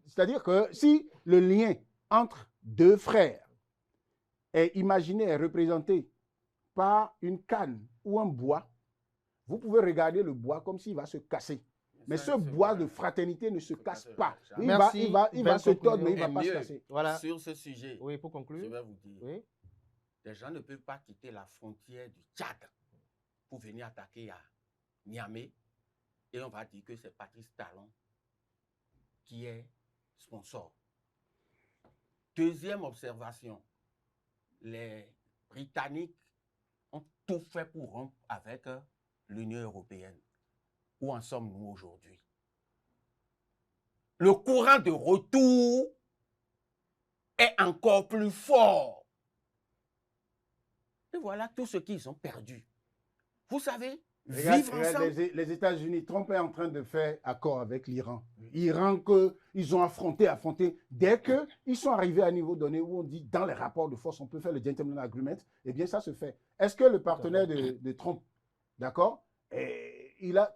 C'est-à-dire que si le lien entre deux frères est imaginé et représenté par une canne ou un bois, vous pouvez regarder le bois comme s'il va se casser. Mais ce bois de fraternité ne se casse pas. Il Merci. il va se tordre, mais il ne va Et pas se mieux, casser. Voilà. sur ce sujet, Oui, pour je conclure. vais vous dire, Oui. les gens ne peuvent pas quitter la frontière du Tchad pour venir attaquer à Niamey et on va dire que c'est Patrice Talon qui est sponsor. Deuxième observation, les Britanniques ont tout fait pour rompre avec l'Union européenne. Où en sommes-nous aujourd'hui? Le courant de retour est encore plus fort. Et voilà tout ce qu'ils ont perdu. Vous savez, vivre ensemble. Les États-Unis, Trump est en train de faire accord avec l'Iran. L'Iran qu'ils ont affronté. Dès qu'ils sont arrivés à un niveau donné où on dit dans les rapports de force, on peut faire le gentleman agreement, eh bien ça se fait. Est-ce que le partenaire de Trump, d'accord,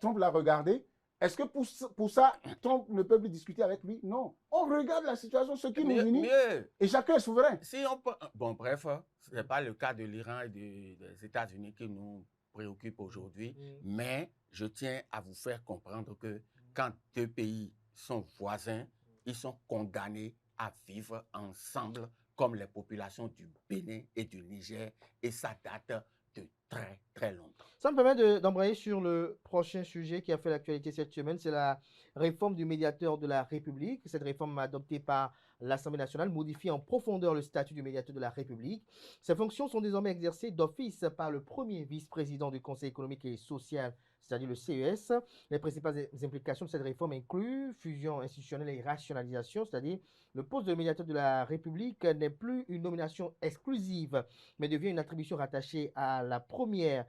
Trump l'a regardé? Est-ce que pour ça, Trump ne peut plus discuter avec lui? Non. On regarde la situation, ce qui nous unit, et chacun est souverain. Si on peut... Bon, bref, ce n'est pas le cas de l'Iran et des États-Unis qui nous préoccupe aujourd'hui, mais je tiens à vous faire comprendre que quand deux pays sont voisins, ils sont condamnés à vivre ensemble comme les populations du Bénin et du Niger, et ça date de très, très longtemps. Ça me permet d'embrayer sur le prochain sujet qui a fait l'actualité cette semaine, c'est la réforme du médiateur de la République. Cette réforme adoptée par l'Assemblée nationale modifie en profondeur le statut du médiateur de la République. Ses fonctions sont désormais exercées d'office par le premier vice-président du Conseil économique et social, c'est-à-dire le CES. Les principales implications de cette réforme incluent fusion institutionnelle et rationalisation, c'est-à-dire le poste de médiateur de la République n'est plus une nomination exclusive, mais devient une attribution rattachée à la première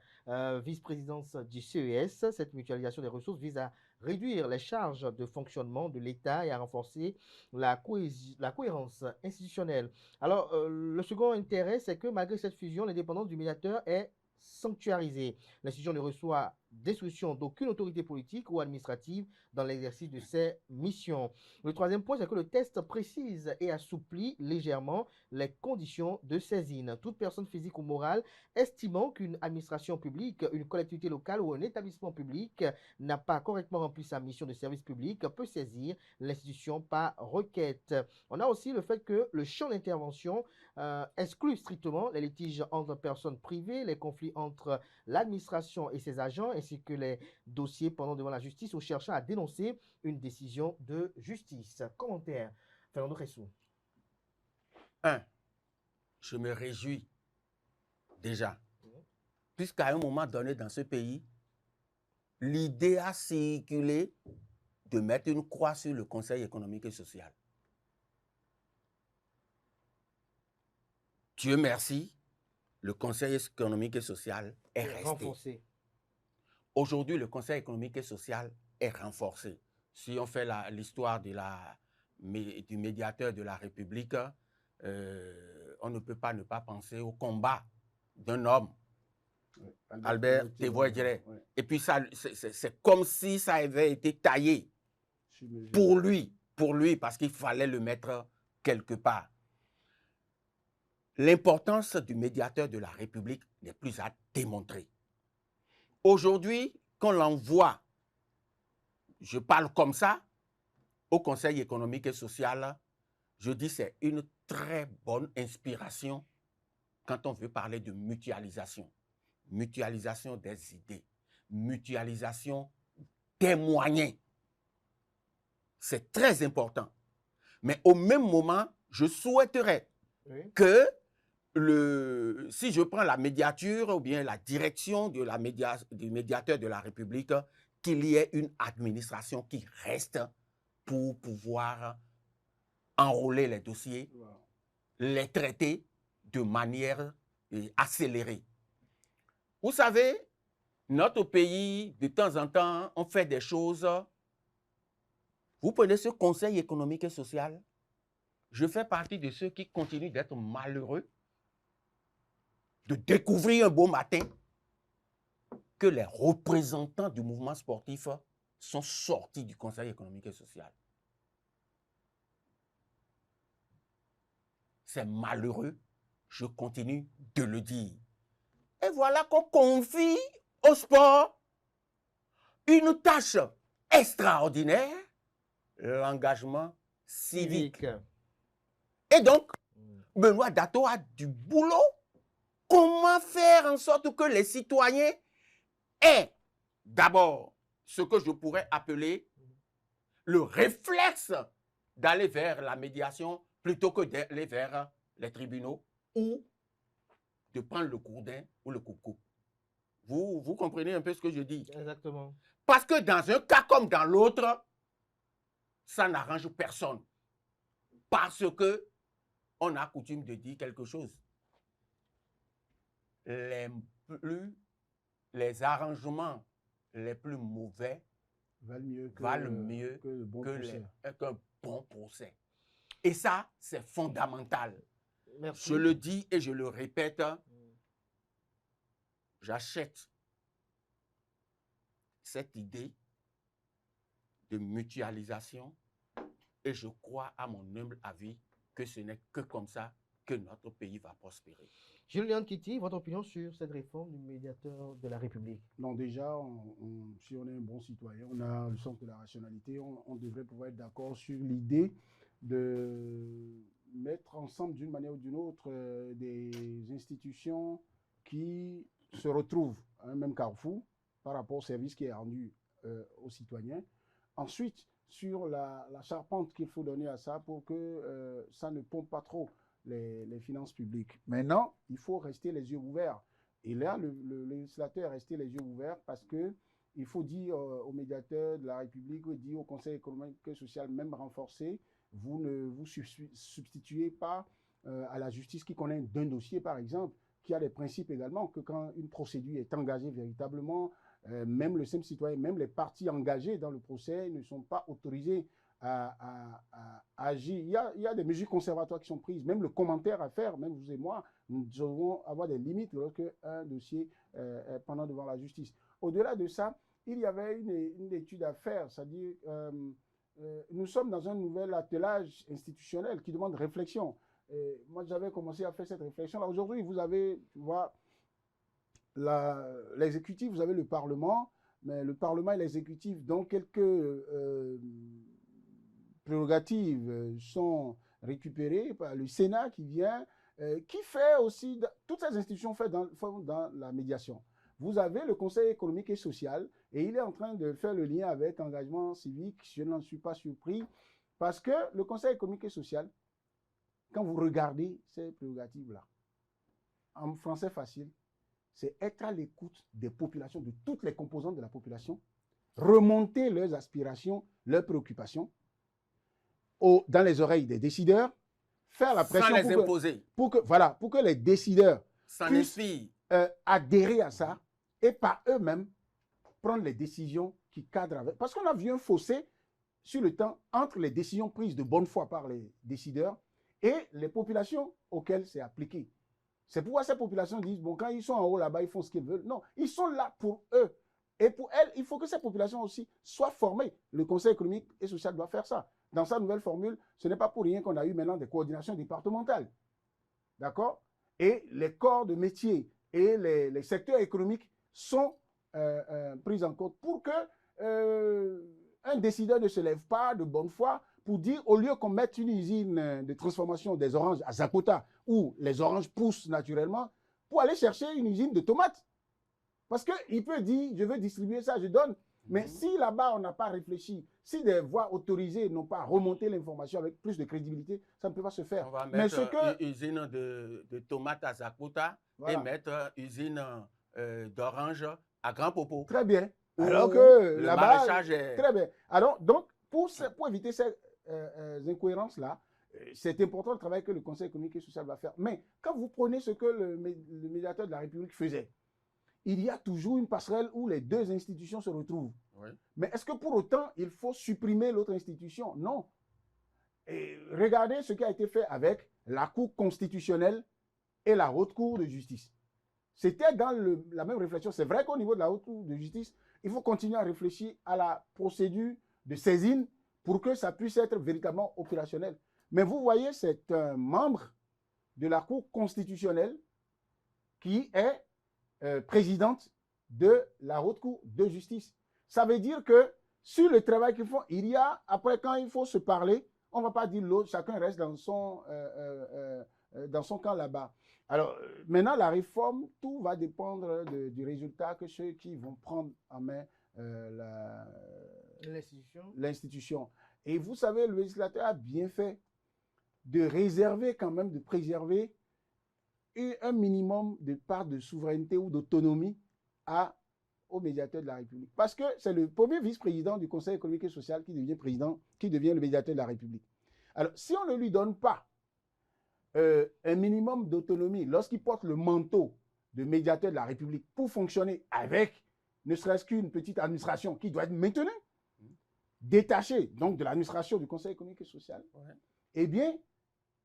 vice-présidence du CES. Cette mutualisation des ressources vise à réduire les charges de fonctionnement de l'État et à renforcer la cohérence institutionnelle. Alors, le second intérêt, c'est que malgré cette fusion, l'indépendance du médiateur est sanctuarisée. L'institution ne reçoit d'instruction d'aucune autorité politique ou administrative dans l'exercice de ses missions. Le troisième point, c'est que le texte précise et assouplit légèrement les conditions de saisine. Toute personne physique ou morale estimant qu'une administration publique, une collectivité locale ou un établissement public n'a pas correctement rempli sa mission de service public peut saisir l'institution par requête. On a aussi le fait que le champ d'intervention exclut strictement les litiges entre personnes privées, les conflits entre l'administration et ses agents, ainsi que les dossiers pendant devant la justice ou cherchant à dénoncer une décision de justice. Commentaire, Fernando Ressou. Je me réjouis déjà, puisqu'à un moment donné dans ce pays, l'idée a circulé de mettre une croix sur le Conseil économique et social. Dieu merci, le Conseil économique et social est resté. Renforcé. Aujourd'hui, le Conseil économique et social est renforcé. Si on fait l'histoire du médiateur de la République, on ne peut pas ne pas penser au combat d'un homme, Albert Tévois-Diéré. Et puis, c'est comme si ça avait été taillé pour lui, parce qu'il fallait le mettre quelque part. L'importance du médiateur de la République n'est plus à démontrer. Aujourd'hui, qu'on l'envoie, je parle comme ça, au Conseil économique et social, je dis c'est une très bonne inspiration quand on veut parler de mutualisation. Mutualisation des idées, mutualisation des moyens. C'est très important. Mais au même moment, je souhaiterais que si je prends la médiature ou bien la direction de du médiateur de la République, qu'il y ait une administration qui reste pour pouvoir enrôler les dossiers, les traiter de manière accélérée. Vous savez, notre pays, de temps en temps, on fait des choses. Vous prenez ce Conseil économique et social, je fais partie de ceux qui continuent d'être malheureux de découvrir un beau matin que les représentants du mouvement sportif sont sortis du Conseil économique et social. C'est malheureux, je continue de le dire. Et voilà qu'on confie au sport une tâche extraordinaire, l'engagement civique. Et donc, Benoît Dato a du boulot. Comment faire en sorte que les citoyens aient d'abord ce que je pourrais appeler le réflexe d'aller vers la médiation plutôt que d'aller vers les tribunaux ou de prendre le gourdin ou le coucou. Vous comprenez un peu ce que je dis? Exactement. Parce que dans un cas comme dans l'autre, ça n'arrange personne. Parce que on a coutume de dire quelque chose. Les arrangements les plus mauvais valent mieux qu'un bon procès. Et ça, c'est fondamental. Merci. Je le dis et je le répète, j'achète cette idée de mutualisation et je crois, à mon humble avis, que ce n'est que comme ça que notre pays va prospérer. Julien Kitty, votre opinion sur cette réforme du médiateur de la République? Non, déjà, si on est un bon citoyen, on a le sens de la rationalité, on devrait pouvoir être d'accord sur l'idée de mettre ensemble d'une manière ou d'une autre des institutions qui se retrouvent à un même carrefour par rapport au service qui est rendu aux citoyens. Ensuite, sur la charpente qu'il faut donner à ça pour que ça ne pompe pas trop les finances publiques. Maintenant, il faut rester les yeux ouverts. Et là, le législateur est resté les yeux ouverts parce qu'il faut dire au médiateur de la République, dire au Conseil économique et social, même renforcé, vous ne vous substituez pas à la justice qui connaît d'un dossier, par exemple, qui a des principes également, que quand une procédure est engagée véritablement, même le simple citoyen, même les parties engagées dans le procès ne sont pas autorisées à agir. Il y a des mesures conservatoires qui sont prises, même le commentaire à faire, même vous et moi, nous devons avoir des limites lorsque un dossier est pendant devant la justice. Au-delà de ça, il y avait une étude à faire, c'est-à-dire nous sommes dans un nouvel attelage institutionnel qui demande réflexion. Et moi, j'avais commencé à faire cette réflexion-là. Aujourd'hui, vous avez, tu vois, l'exécutif, vous avez le Parlement, mais le Parlement et l'exécutif, dont quelques prérogatives sont récupérées par le Sénat qui vient, qui fait aussi, toutes ces institutions font dans la médiation. Vous avez le Conseil économique et social, et il est en train de faire le lien avec engagement civique. Je n'en suis pas surpris, parce que le Conseil économique et social, quand vous regardez ces prérogatives-là, en français facile, c'est être à l'écoute des populations, de toutes les composantes de la population, remonter leurs aspirations, leurs préoccupations dans les oreilles des décideurs, faire la pression sans les imposer. Pour que les décideurs puissent adhérer à ça et par eux-mêmes prendre les décisions qui cadrent avec. Parce qu'on a vu un fossé sur le temps entre les décisions prises de bonne foi par les décideurs et les populations auxquelles c'est appliqué. C'est pourquoi ces populations disent, bon, quand ils sont en haut là-bas, ils font ce qu'ils veulent. Non, ils sont là pour eux. Et pour elles, il faut que ces populations aussi soient formées. Le Conseil économique et social doit faire ça. Dans sa nouvelle formule, ce n'est pas pour rien qu'on a eu maintenant des coordinations départementales. D'accord? Et les corps de métier et les secteurs économiques sont pris en compte pour que un décideur ne se lève pas de bonne foi pour dire, au lieu qu'on mette une usine de transformation des oranges à Zakota, où les oranges poussent naturellement, pour aller chercher une usine de tomates. Parce qu'il peut dire, je veux distribuer ça, je donne. Mais si là-bas, on n'a pas réfléchi, si des voies autorisées n'ont pas remonté l'information avec plus de crédibilité, ça ne peut pas se faire. On va mettre une usine de tomates à Zakota, voilà, et mettre une usine d'oranges à Grand Popo. Très bien. Alors que là-bas, est... Très bien. Alors, donc, pour éviter ces incohérences-là, c'est important le travail que le Conseil économique et social va faire. Mais quand vous prenez ce que le médiateur de la République faisait, il y a toujours une passerelle où les deux institutions se retrouvent. Oui. Mais est-ce que pour autant, il faut supprimer l'autre institution? Non. Et regardez ce qui a été fait avec la Cour constitutionnelle et la Haute Cour de justice. C'était dans la même réflexion. C'est vrai qu'au niveau de la Haute Cour de justice, il faut continuer à réfléchir à la procédure de saisine pour que ça puisse être véritablement opérationnel. Mais vous voyez, c'est un membre de la Cour constitutionnelle qui est présidente de la haute cour de justice. Ça veut dire que sur le travail qu'ils font, il y a, après quand il faut se parler, on ne va pas dire l'autre, chacun reste dans son camp là-bas. Alors, maintenant, la réforme, tout va dépendre du résultat que ceux qui vont prendre en main l'institution. Et vous savez, le législateur a bien fait de réserver quand même, de préserver un minimum de part de souveraineté ou d'autonomie au médiateur de la République. Parce que c'est le premier vice-président du Conseil économique et social qui devient président, qui devient le médiateur de la République. Alors, si on ne lui donne pas un minimum d'autonomie lorsqu'il porte le manteau de médiateur de la République pour fonctionner avec ne serait-ce qu'une petite administration qui doit être maintenue, détachée donc de l'administration du Conseil économique et social, eh bien,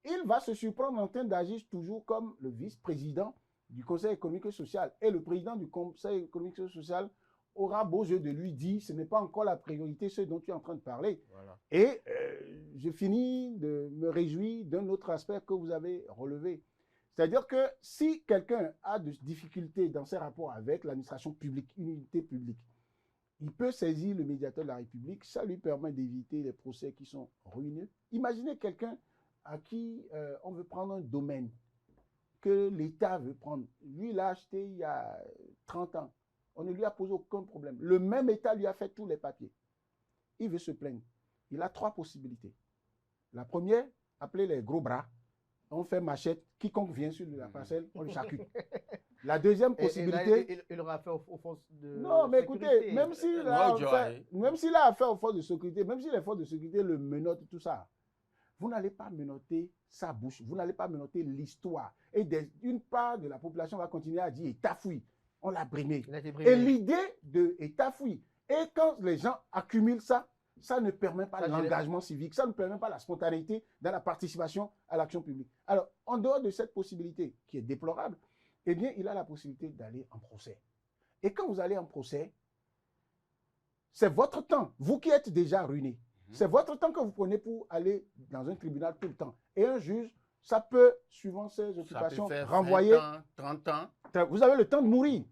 il va se surprendre en train d'agir toujours comme le vice-président du Conseil économique et social. Et le président du Conseil économique et social aura beau jeu de lui dire ce n'est pas encore la priorité, ce dont tu es en train de parler. Voilà. Et je finis de me réjouir d'un autre aspect que vous avez relevé. C'est-à-dire que si quelqu'un a des difficultés dans ses rapports avec l'administration publique, une unité publique, il peut saisir le médiateur de la République, ça lui permet d'éviter les procès qui sont ruineux. Imaginez quelqu'un à qui on veut prendre un domaine que l'État veut prendre. Lui, il l'a acheté il y a 30 ans. On ne lui a posé aucun problème. Le même État lui a fait tous les papiers. Il veut se plaindre. Il a 3 possibilités. La première, appeler les gros bras. On fait machette. Quiconque vient sur la parcelle, on le charcute. La deuxième possibilité... Et là, il aura affaire aux forces de Non, mais sécurité. écoutez, même s'il a affaire aux forces de sécurité, même si les forces de sécurité le menottent, tout ça, vous n'allez pas menotter sa bouche, vous n'allez pas menotter l'histoire. Et une part de la population va continuer à dire « État fouille ». On l'a brimé. Et l'idée de État fouille. Et quand les gens accumulent ça, ça ne permet pas l'engagement civique, ça ne permet pas la spontanéité dans la participation à l'action publique. Alors, en dehors de cette possibilité qui est déplorable, eh bien, il a la possibilité d'aller en procès. Et quand vous allez en procès, c'est votre temps, vous qui êtes déjà ruiné. C'est votre temps que vous prenez pour aller dans un tribunal tout le temps. Et un juge, ça peut, suivant ses occupations, renvoyer 20 ans, 30 ans. Vous avez le temps de mourir.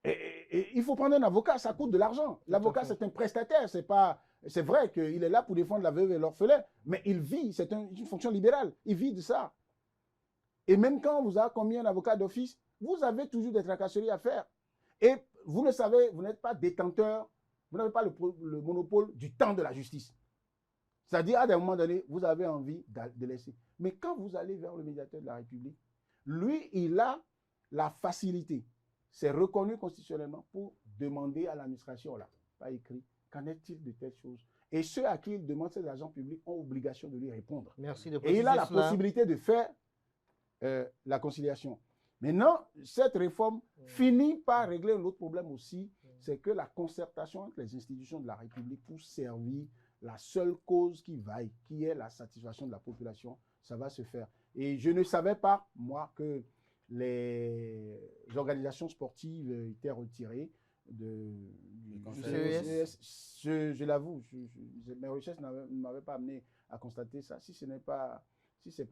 Et il faut prendre un avocat, ça coûte de l'argent. L'avocat, c'est un prestataire. C'est vrai qu'il est là pour défendre la veuve et l'orphelin, mais il vit, c'est une fonction libérale. Il vit de ça. Et même quand vous avez commis un avocat d'office, vous avez toujours des tracasseries à faire. Et vous ne savez, vous n'êtes pas détenteur, vous n'avez pas le monopole du temps de la justice. C'est-à-dire, à un moment donné, vous avez envie de laisser. Mais quand vous allez vers le médiateur de la République, lui, il a la facilité. C'est reconnu constitutionnellement pour demander à l'administration, là, pas écrit, qu'en est-il de telles choses. Et ceux à qui il demande ces agents publics ont obligation de lui répondre. Merci de Et il a la possibilité de faire la conciliation. Maintenant, cette réforme finit par régler un autre problème aussi, c'est que la concertation entre les institutions de la République pour servir la seule cause qui vaille, qui est la satisfaction de la population, ça va se faire. Et je ne savais pas, moi, que les organisations sportives étaient retirées du CES. Je l'avoue, mes recherches ne m'avaient pas amené à constater ça. Si ce n'est pas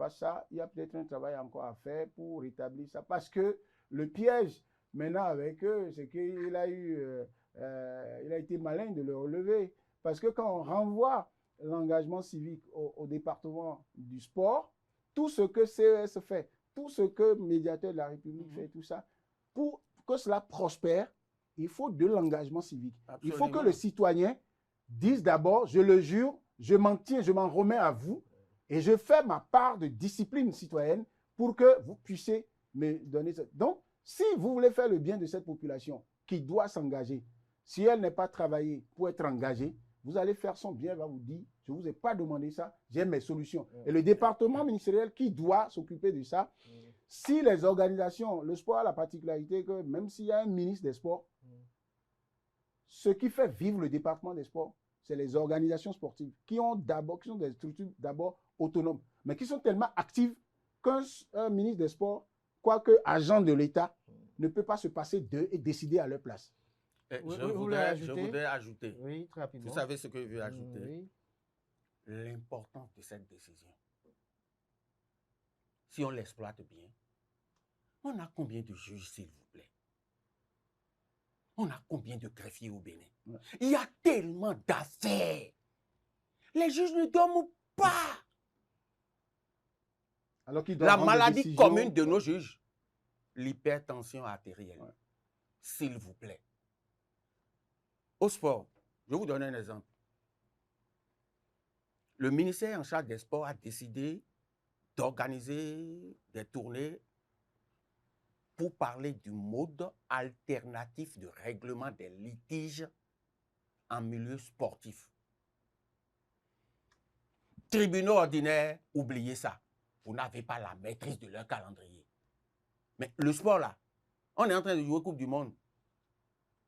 ça, il y a peut-être un travail encore à faire pour rétablir ça. Parce que le piège maintenant avec eux, c'est qu'il a été malin de le relever. Parce que quand on renvoie l'engagement civique au département du sport, tout ce que CES fait, tout ce que le médiateur de la République fait, tout ça, pour que cela prospère, il faut de l'engagement civique. Absolument. Il faut que le citoyen dise d'abord, je le jure, je m'en tiens, je m'en remets à vous, et je fais ma part de discipline citoyenne pour que vous puissiez me donner ça. Donc, si vous voulez faire le bien de cette population qui doit s'engager, si elle n'est pas travaillée pour être engagée, vous allez faire son bien, elle va vous dire, je ne vous ai pas demandé ça, j'ai mes solutions. Et le département ministériel qui doit s'occuper de ça, si les organisations, le sport a la particularité que même s'il y a un ministre des Sports, ce qui fait vivre le département des sports, c'est les organisations sportives qui sont des structures d'abord autonomes, mais qui sont tellement actives qu'un ministre des Sports, quoique agent de l'État, ne peut pas se passer d'eux et décider à leur place. Je voudrais ajouter. Oui, très rapidement. Vous savez ce que je veux ajouter? Oui. L'importance de cette décision. Si on l'exploite bien, on a combien de juges, s'il vous plaît? On a combien de greffiers au Bénin? Il y a tellement d'affaires. Les juges ne dorment pas. Alors qu'ils doivent La prendre des maladie décisions. commune de nos juges, l'hypertension artérielle. Ouais. S'il vous plaît. Au sport, je vais vous donner un exemple. Le ministère en charge des sports a décidé d'organiser des tournées pour parler du mode alternatif de règlement des litiges en milieu sportif. Tribunaux ordinaires, oubliez ça. Vous n'avez pas la maîtrise de leur calendrier. Mais le sport, là, on est en train de jouer Coupe du Monde.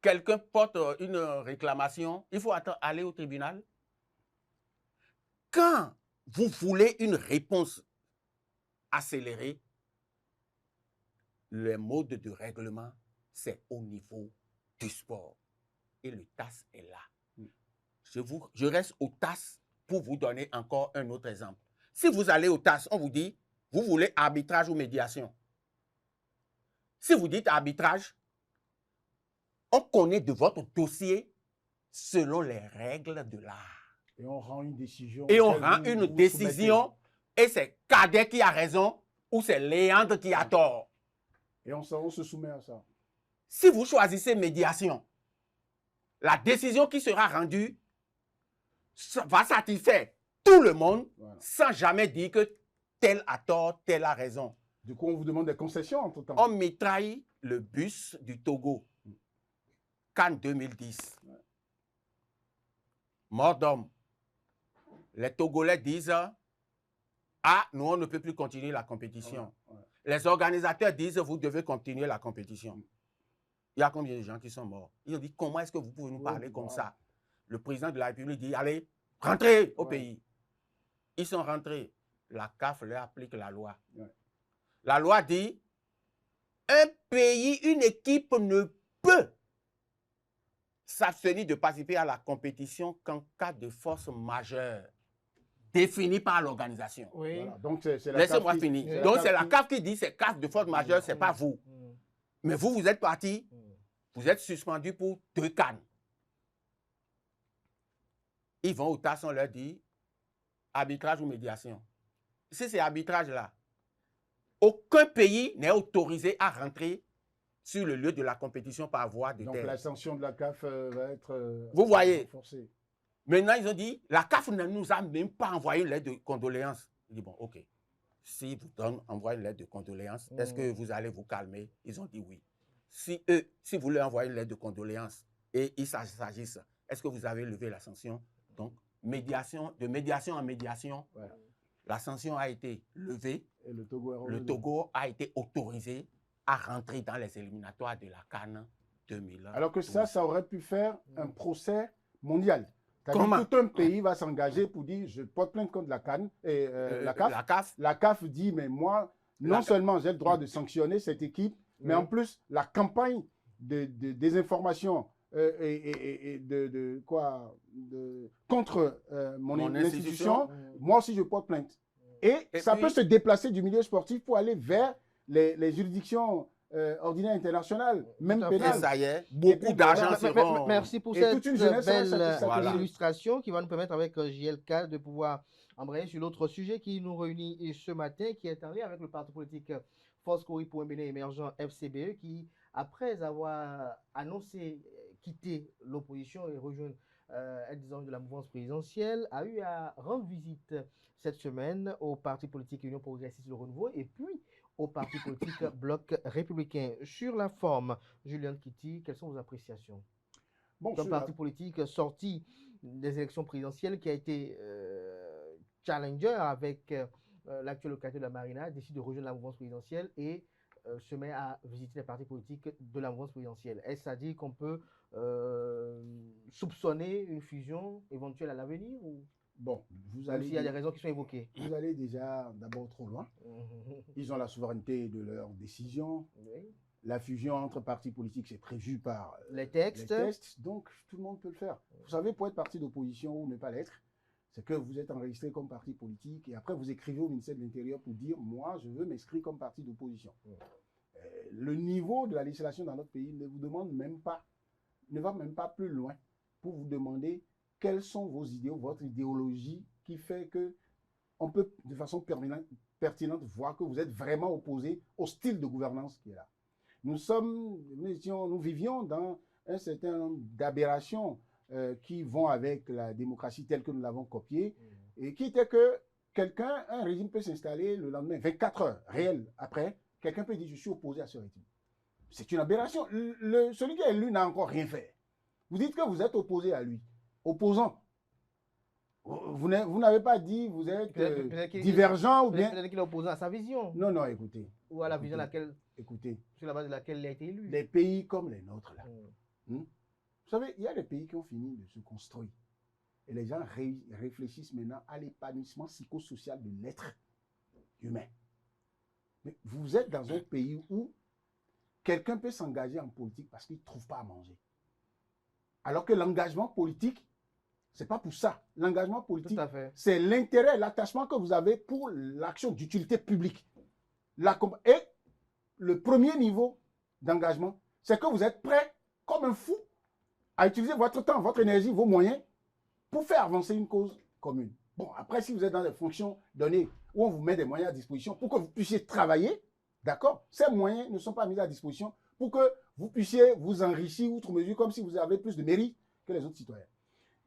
Quelqu'un porte une réclamation, il faut aller au tribunal. Quand vous voulez une réponse accélérée, le mode de règlement, c'est au niveau du sport. Et le TAS est là. Je reste au TAS pour vous donner encore un autre exemple. Si vous allez au TAS, on vous dit, vous voulez arbitrage ou médiation. Si vous dites arbitrage, on connaît de votre dossier selon les règles de l'art. Et on rend une décision. Et on rend une décision, et c'est Cadet qui a raison ou c'est Léandre qui a tort. Et on se soumet à ça. Si vous choisissez médiation, la décision qui sera rendue va satisfaire tout le monde, voilà, sans jamais dire que tel a tort, tel a raison. Du coup, on vous demande des concessions entre temps. On mitraille le bus du Togo. Cannes 2010. Ouais. Mort d'homme. Les Togolais disent, ah, nous, on ne peut plus continuer la compétition. Ouais, ouais. Les organisateurs disent, vous devez continuer la compétition. Il y a combien de gens qui sont morts? Ils ont dit, comment est-ce que vous pouvez nous parler comme ça? Le président de la République dit, allez, rentrez au pays. Ils sont rentrés. La CAF leur applique la loi. Ouais. La loi dit, un pays, une équipe ne peut s'abstenir de participer à la compétition qu'en cas de force majeure définie par l'organisation. Oui. Voilà. Donc, laissez-moi finir. Donc, c'est la CAF qui dit c'est cas de force majeure, ce n'est pas vous. Mais vous êtes parti, vous êtes suspendu pour 2 cannes. Ils vont au TAS, on leur dit arbitrage ou médiation. Si c'est arbitrage là, aucun pays n'est autorisé à rentrer sur le lieu de la compétition par voie de terre. Donc la sanction de la CAF va être vous voyez, renforcée. Maintenant, ils ont dit, la CAF ne nous a même pas envoyé une lettre de condoléances. Ils disent, bon, ok, si vous envoyez une lettre de condoléances, est-ce que vous allez vous calmer? Ils ont dit oui. Si vous leur envoyez une lettre de condoléances et il s'agisse, est-ce que vous avez levé la sanction? Donc, de médiation en médiation, voilà, la sanction a été levée. Et le Togo a été autorisé à rentrer dans les éliminatoires de la CAN 2000. Alors que ça aurait pu faire un procès mondial. Comment? Tout un pays va s'engager pour dire je porte plainte contre la CAN et la CAF. La CAF dit mais moi, non seulement j'ai le droit de sanctionner cette équipe, mais en plus la campagne de désinformation contre mon institution, moi aussi je porte plainte. Et ça peut se déplacer du milieu sportif pour aller vers les juridictions ordinaires internationales, même pénales. Ça y est, beaucoup d'argent seront... Merci pour cette belle illustration qui va nous permettre avec JLK de pouvoir embrayer sur l'autre sujet qui nous réunit ce matin, qui est en lien avec le parti politique Force Cori pour un Bénin émergent FCBE, qui, après avoir annoncé quitter l'opposition et rejoindre de la mouvance présidentielle, a eu à rendre visite cette semaine au parti politique Union progressiste Le Renouveau et puis au parti politique Bloc républicain. Sur la forme, Julien Kitty, quelles sont vos appréciations? Bon, un parti politique sorti des élections présidentielles qui a été challenger avec l'actuel locataire de la Marina, décide de rejoindre la mouvance présidentielle et se met à visiter les partis politiques de la mouvance présidentielle. Est-ce à dire qu'on peut soupçonner une fusion éventuelle à l'avenir ou... Bon, il y a des raisons qui sont évoquées. Vous allez déjà d'abord trop loin. Ils ont la souveraineté de leurs décisions. Oui. La fusion entre partis politiques, c'est prévu par les textes. Donc, tout le monde peut le faire. Vous savez, pour être parti d'opposition ou ne pas l'être, c'est que vous êtes enregistré comme parti politique et après vous écrivez au ministère de l'Intérieur pour dire « moi, je veux m'inscrire comme parti d'opposition ». Le niveau de la législation dans notre pays ne vous demande même pas ne va même pas plus loin pour vous demander quelles sont vos idéaux, votre idéologie qui fait que on peut de façon pertinente voir que vous êtes vraiment opposé au style de gouvernance qui est là. Nous vivions dans un certain nombre d'aberrations qui vont avec la démocratie telle que nous l'avons copiée, et qui était que un régime peut s'installer le lendemain, 24 heures réelles après, quelqu'un peut dire je suis opposé à ce régime. C'est une aberration. Celui qui est élu n'a encore rien fait. Vous dites que vous êtes opposé à lui. Opposant. Vous n'avez pas dit vous êtes divergent ou bien... Peut-être qu'il est opposé à sa vision. Non, non, écoutez. Ou à la vision Écoutez. Sur la base de laquelle il a été élu. Les pays comme les nôtres, là. Vous savez, il y a des pays qui ont fini de se construire. Et les gens réfléchissent maintenant à l'épanouissement psychosocial de l'être humain. Mais vous êtes dans un pays où quelqu'un peut s'engager en politique parce qu'il ne trouve pas à manger. Alors que l'engagement politique, ce n'est pas pour ça. L'engagement politique, c'est l'intérêt, l'attachement que vous avez pour l'action d'utilité publique. Et le premier niveau d'engagement, c'est que vous êtes prêt, comme un fou, à utiliser votre temps, votre énergie, vos moyens, pour faire avancer une cause commune. Bon, après, si vous êtes dans des fonctions données où on vous met des moyens à disposition pour que vous puissiez travailler, d'accord, ces moyens ne sont pas mis à disposition pour que vous puissiez vous enrichir outre mesure comme si vous avez plus de mérite que les autres citoyens.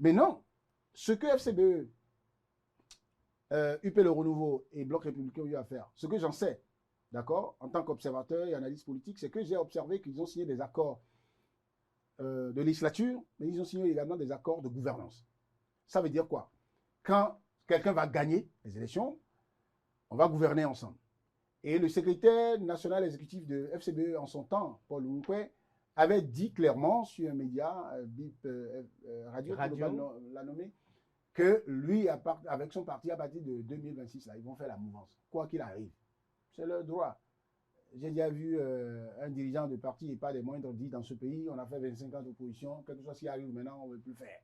Mais non, ce que FCBE, UP Le Renouveau et Bloc Républicain ont eu à faire, ce que j'en sais, d'accord, en tant qu'observateur et analyste politique, c'est que j'ai observé qu'ils ont signé des accords de législature, mais ils ont signé également des accords de gouvernance. Ça veut dire quoi? Quand quelqu'un va gagner les élections, on va gouverner ensemble. Et le secrétaire national exécutif de FCBE en son temps, Paul Ounkwe, avait dit clairement sur un média, BIP Radio, l'a nommé, que lui, avec son parti, à partir de 2026, là, ils vont faire la mouvance, quoi qu'il arrive. C'est leur droit. J'ai déjà vu un dirigeant de parti, et pas des moindres, dit dans ce pays, on a fait 25 ans d'opposition, quelque chose qui arrive maintenant, on ne veut plus faire.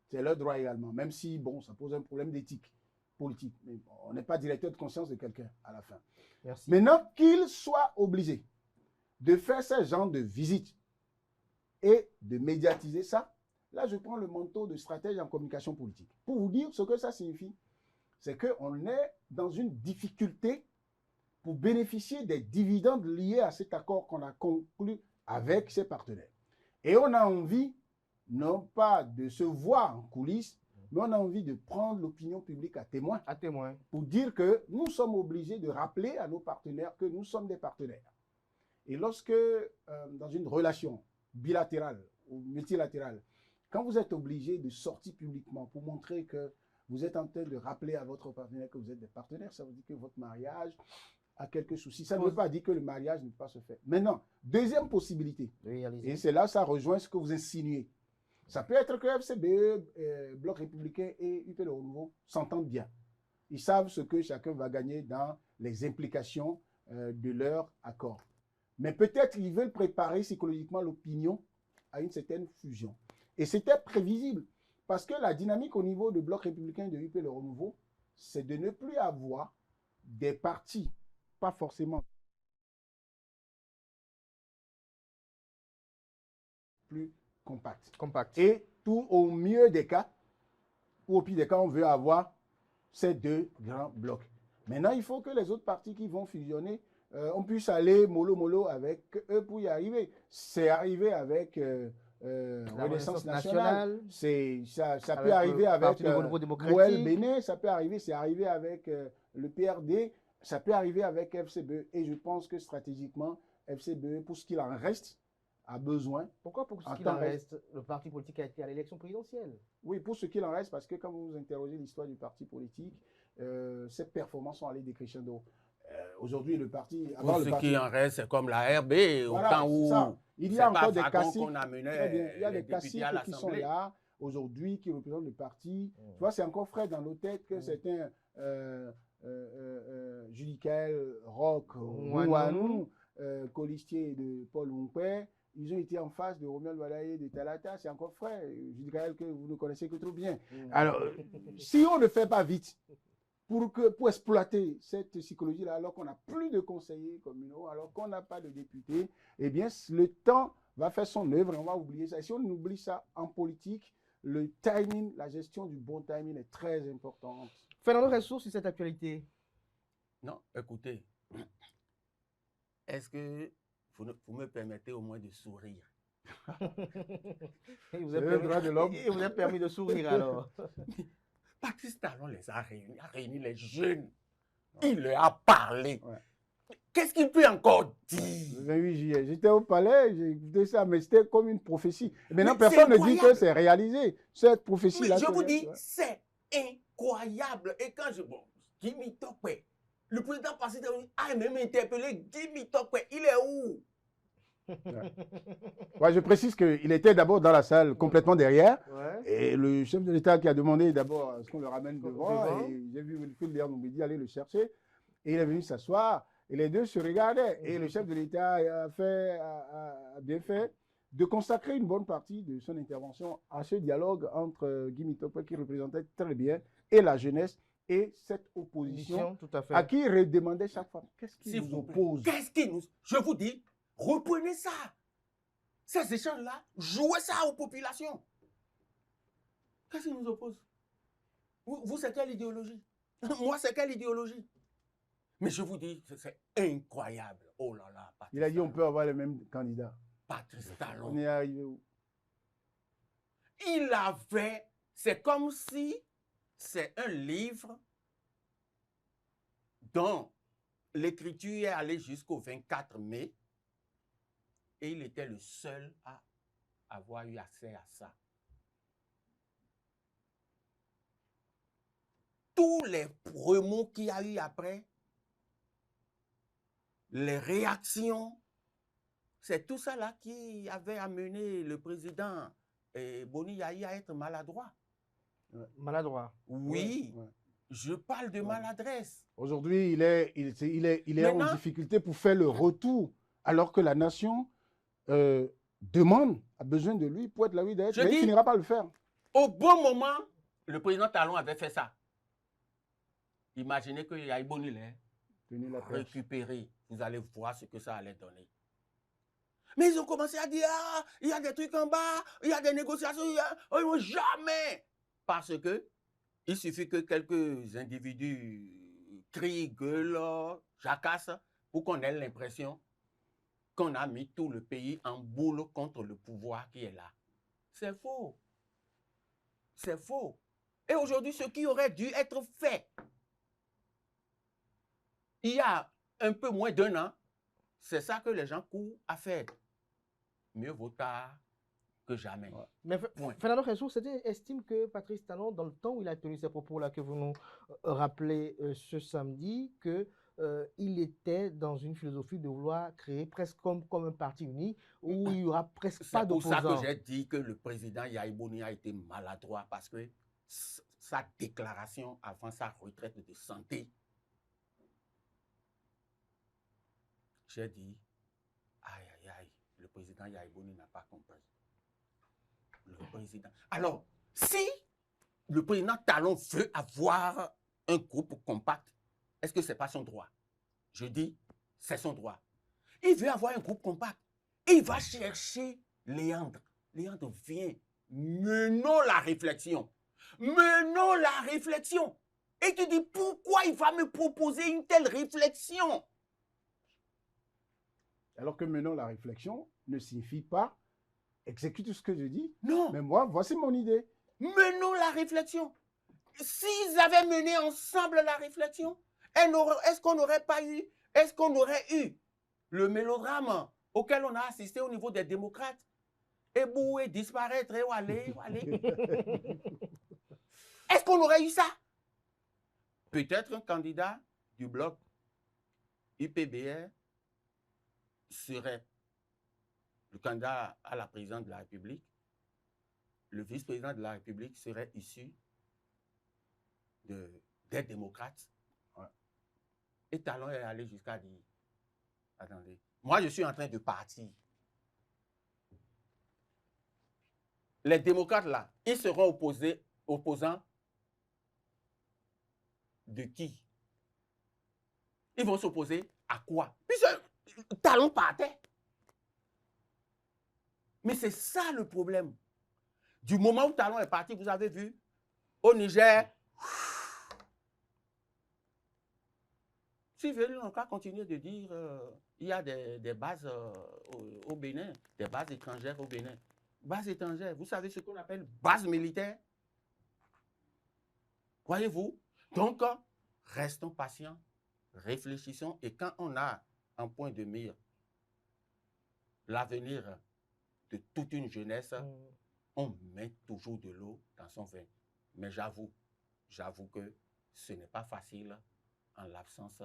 C'est leur droit également, même si, bon, ça pose un problème d'éthique politique. Mais bon, on n'est pas directeur de conscience de quelqu'un à la fin. Merci. Maintenant, qu'il soit obligé de faire ce genre de visite et de médiatiser ça, là, je prends le manteau de stratège en communication politique. Pour vous dire ce que ça signifie, c'est qu'on est dans une difficulté pour bénéficier des dividendes liés à cet accord qu'on a conclu avec ses partenaires. Et on a envie, non pas de se voir en coulisses, mais on a envie de prendre l'opinion publique à témoin. À témoin. Pour dire que nous sommes obligés de rappeler à nos partenaires que nous sommes des partenaires. Et lorsque, dans une relation bilatérale ou multilatérale, quand vous êtes obligé de sortir publiquement pour montrer que vous êtes en train de rappeler à votre partenaire que vous êtes des partenaires, ça veut dire que votre mariage a quelques soucis. Ça ne veut pas dire que le mariage ne peut pas se faire. Maintenant, deuxième possibilité, et c'est là ça rejoint ce que vous insinuez. Ça peut être que FCBE, Bloc Républicain et UP Le Renouveau s'entendent bien. Ils savent ce que chacun va gagner dans les implications de leur accord. Mais peut-être qu'ils veulent préparer psychologiquement l'opinion à une certaine fusion. Et c'était prévisible, parce que la dynamique au niveau de Bloc Républicain et de UP Le Renouveau, c'est de ne plus avoir des partis, pas forcément plus compacts. Et tout au mieux des cas, ou au pire des cas, on veut avoir ces deux grands blocs. Maintenant, il faut que les autres partis qui vont fusionner, on puisse aller mollo avec eux pour y arriver. C'est arrivé avec Renaissance nationale. Ça peut arriver avec Noël Bénin, ça peut arriver, c'est arrivé avec le PRD, ça peut arriver avec FCBE. Et je pense que stratégiquement, FCBE, pour ce qu'il en reste, a besoin. Pourquoi pour ce qu'il en reste? Le parti politique a été à l'élection présidentielle. Oui, pour ce qu'il en reste, parce que quand vous interrogez l'histoire du parti politique, ses performances sont allées décrescendo. Aujourd'hui, le parti... Pour ce qui en reste, c'est comme la RB, voilà, au temps où il y a encore des classiques. Il y a des classiques qui sont là aujourd'hui, qui représentent le parti. Tu vois, c'est encore frais dans nos têtes que certains Judicaël, Roch, Ouanou, colistier de Paul Ounkwe, ils ont été en face de Romuald Wadaye de Talata, c'est encore frais. Judicaël que vous ne connaissez que trop bien. Alors, si on ne fait pas vite, pour exploiter cette psychologie-là, alors qu'on n'a plus de conseillers communaux, alors qu'on n'a pas de députés, eh bien, le temps va faire son œuvre et on va oublier ça. Et si on oublie ça en politique, le timing, la gestion du bon timing est très importante. Fernando Ressources sur cette actualité. Non, écoutez, est-ce que vous me permettez au moins de sourire? Il vous C'est le droit de l'homme. Il vous a permis de sourire alors. Patrice Talon les a réunis les jeunes. Il leur a parlé. Ouais. Qu'est-ce qu'il peut encore Le dire? 28 juillet, j'étais au palais, j'ai écouté ça, mais c'était comme une prophétie. Et maintenant, Mais personne c'est ne dit que incroyable. c'est réalisé. Cette Oui, prophétie-là. je vous c'est- dis, ouais. c'est incroyable. Et quand Jimmy Tokwe, le président passé a même interpellé Jimmy Tokwe. Il est où? Ouais, je précise qu'il était d'abord dans la salle, complètement derrière. Ouais. Et le chef de l'État qui a demandé d'abord à ce qu'on le ramène devant. Devant. Et j'ai vu Wilfried Léon Noubedi aller le chercher. Et il est venu s'asseoir. Et les deux se regardaient. Et le chef de l'État a bien fait de consacrer une bonne partie de son intervention à ce dialogue entre Guy Mitopé, qui représentait très bien, et la jeunesse, et cette opposition Tout à fait. à qui il redemandait chaque fois qu'est-ce qui S'il nous vous plaît. oppose. Qu'est-ce qui nous... Je vous dis, reprenez ça. Ces échanges-là, jouez ça aux populations. Qu'est-ce qui nous oppose? Vous c'est quelle idéologie? Moi, c'est quelle idéologie? Mais je vous dis, c'est incroyable. Oh là là, Patrice Il a dit on Talon. peut avoir les mêmes candidats. Patrice Talon. On est arrivé où? Il avait, c'est comme si c'est un livre dont l'écriture est allée jusqu'au 24 mai et il était le seul à avoir eu accès à ça. Tous les remous qu'il y a eu après, les réactions, c'est tout ça là qui avait amené le président Boni Yahi à être maladroit. Maladroit. Oui, Ouais. je parle de maladresse. Aujourd'hui, il est en Maintenant- difficulté pour faire le retour, alors que la nation demande, a besoin de lui pour être là où il doit être. Je Mais il dis- finira par le faire. Au bon moment, le président Talon avait fait ça. Imaginez que Yahi Boni l'ait Tenir la perche. récupéré. Vous allez voir ce que ça allait donner. Mais ils ont commencé à dire, ah, il y a des trucs en bas, il y a des négociations, oh, jamais. Parce que il suffit que quelques individus crient, gueulent, jacassent pour qu'on ait l'impression qu'on a mis tout le pays en boule contre le pouvoir qui est là. C'est faux. C'est faux. Et aujourd'hui, ce qui aurait dû être fait il y a un peu moins d'un an, c'est ça que les gens courent à faire. Mieux vaut tard que jamais. Ouais. Mais Ouais. Fernando Ressources estime que Patrice Talon, dans le temps où il a tenu ces propos-là que vous nous rappelez ce samedi, que il était dans une philosophie de vouloir créer presque comme un parti uni où il n'y aura presque pas C'est pour ça d'opposants. que j'ai dit que le président Yahi Boni a été maladroit parce que sa déclaration avant sa retraite de santé, j'ai dit, aïe, aïe, aïe, le président Yahi Boni n'a pas compris. Le président. Alors, si le président Talon veut avoir un groupe compact, est-ce que ce n'est pas son droit? Je dis, c'est son droit. Il veut avoir un groupe compact. Il va chercher Léandre. Léandre, viens, menons la réflexion. Menons la réflexion. Et tu dis, pourquoi il va me proposer une telle réflexion? Alors que maintenant, la réflexion ne signifie pas exécute ce que je dis. Non, Mais moi, voici mon idée. menons la réflexion. S'ils avaient mené ensemble la réflexion, est-ce qu'on n'aurait pas eu, est-ce qu'on aurait eu le mélodrame auquel on a assisté au niveau des démocrates? Ébouer, disparaître, et aller. Est-ce qu'on aurait eu ça? Peut-être un candidat du bloc UPBR serait le candidat à la présidence de la République. Le vice-président de la République serait issu des démocrates. Ouais. Et Talon est allé jusqu'à dire, attendez, moi je suis en train de partir. Les démocrates là, ils seront opposants de qui? Ils vont s'opposer à quoi? Puisque Talon partait. Mais c'est ça le problème. Du moment où Talon est parti, vous avez vu, au Niger, si Vélu n'a qu'à continuer de dire il y a des bases au Bénin, des bases étrangères au Bénin. Bases étrangères, vous savez ce qu'on appelle base militaire? Voyez-vous? Donc, restons patients, réfléchissons, et quand on a un point de mire l'avenir de toute une jeunesse, on met toujours de l'eau dans son vin. Mais j'avoue que ce n'est pas facile en l'absence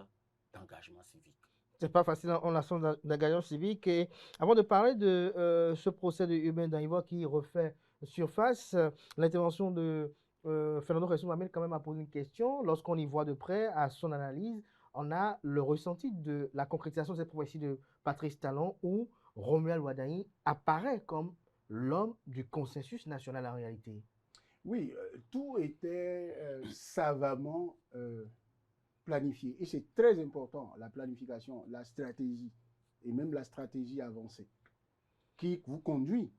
d'engagement civique. C'est pas facile en l'absence d'engagement civique. Et avant de parler de ce procès de Hubert Danivoire qui refait surface, l'intervention de Fernando Ressoum m'amène quand même à poser une question. Lorsqu'on y voit de près, à son analyse, on a le ressenti de la concrétisation de cette prophétie de Patrice Talon où Romuald Wardani apparaît comme l'homme du consensus national en réalité. Oui, tout était savamment planifié. Et c'est très important, la planification, la stratégie, et même la stratégie avancée, qui vous conduit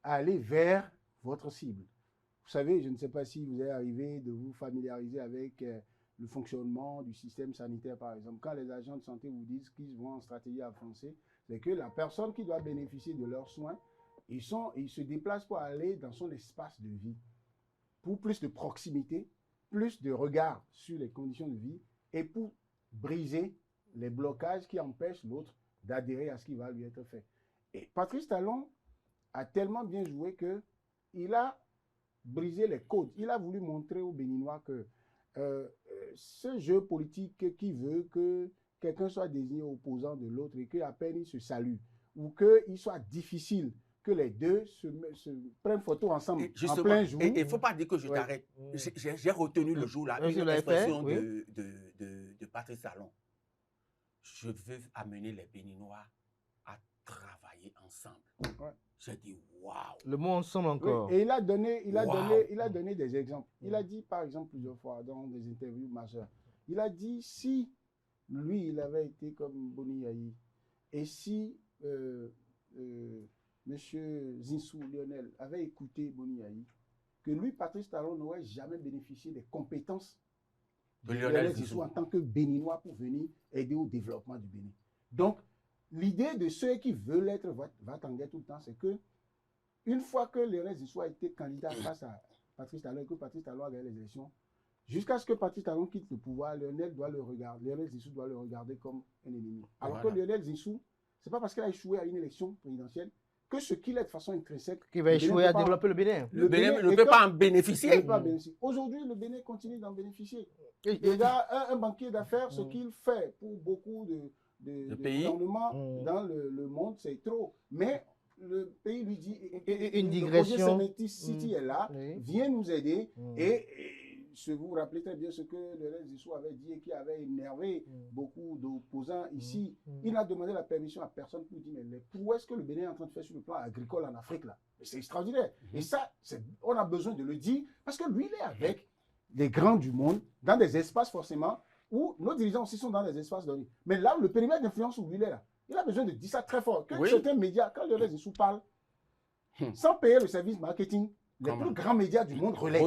à aller vers votre cible. Vous savez, je ne sais pas si vous est arrivé de vous familiariser avec le fonctionnement du système sanitaire, par exemple. Quand les agents de santé vous disent qu'ils vont en stratégie avancée, c'est que la personne qui doit bénéficier de leurs soins, ils se déplacent pour aller dans son espace de vie, pour plus de proximité, plus de regard sur les conditions de vie et pour briser les blocages qui empêchent l'autre d'adhérer à ce qui va lui être fait. Et Patrice Talon a tellement bien joué qu'il a brisé les codes. Il a voulu montrer aux Béninois que ce jeu politique qui veut que quelqu'un soit désigné opposant de l'autre et qu'à peine il se salue ou qu'il soit difficile que les deux se prennent photo ensemble en plein jour. Et il ne faut pas dire que je t'arrête. J'ai retenu le jour-là une expression de Patrice Talon. Je veux amener les Béninois à travailler ensemble. Ouais. J'ai dit waouh. Le mot ensemble encore. Oui, et il a donné des exemples. Il a dit par exemple plusieurs fois dans des interviews majeures, il a dit si lui il avait été comme Boni Yayi et si Monsieur Zinsou Lionel avait écouté Boni Yayi, que lui, Patrice Talon, n'aurait jamais bénéficié des compétences de Lionel Zinsou en tant que Béninois pour venir aider au développement du Bénin. Donc, l'idée de ceux qui veulent être va-t-en-guerre tout le temps, c'est que une fois que Lionel Zinsou a été candidat face à Patrice Talon et que Patrice Talon a gagné les élections, jusqu'à ce que Patrice Talon quitte le pouvoir, Lionel Zinsou doit le regarder comme un ennemi. Alors que Lionel Zinsou, c'est pas parce qu'il a échoué à une élection présidentielle que ce qu'il est de façon intrinsèque, qui va échouer à développer le Bénin. Le Bénin ne peut pas en bénéficier. Aujourd'hui, le Bénin continue d'en bénéficier. Il y a un banquier d'affaires, ce qu'il fait pour beaucoup de gouvernements dans le monde, c'est trop. Mais le pays lui dit, une digression. Le projet City est là, viens nous aider. Et vous vous rappelez très bien ce que Lionel Zinsou avait dit et qui avait énervé beaucoup d'opposants ici. Il n'a demandé la permission à personne pour dire mais où est-ce que le Bénin est en train de faire sur le plan agricole en Afrique là? C'est extraordinaire. Et ça, on a besoin de le dire parce que lui, il est avec les grands du monde dans des espaces forcément où nos dirigeants aussi sont dans des espaces donnés. Mais là, le périmètre d'influence où il est là, il a besoin de dire ça très fort. Que certains médias, quand Lionel Zinsou parle, sans payer le service marketing, les plus grands médias du monde relaient.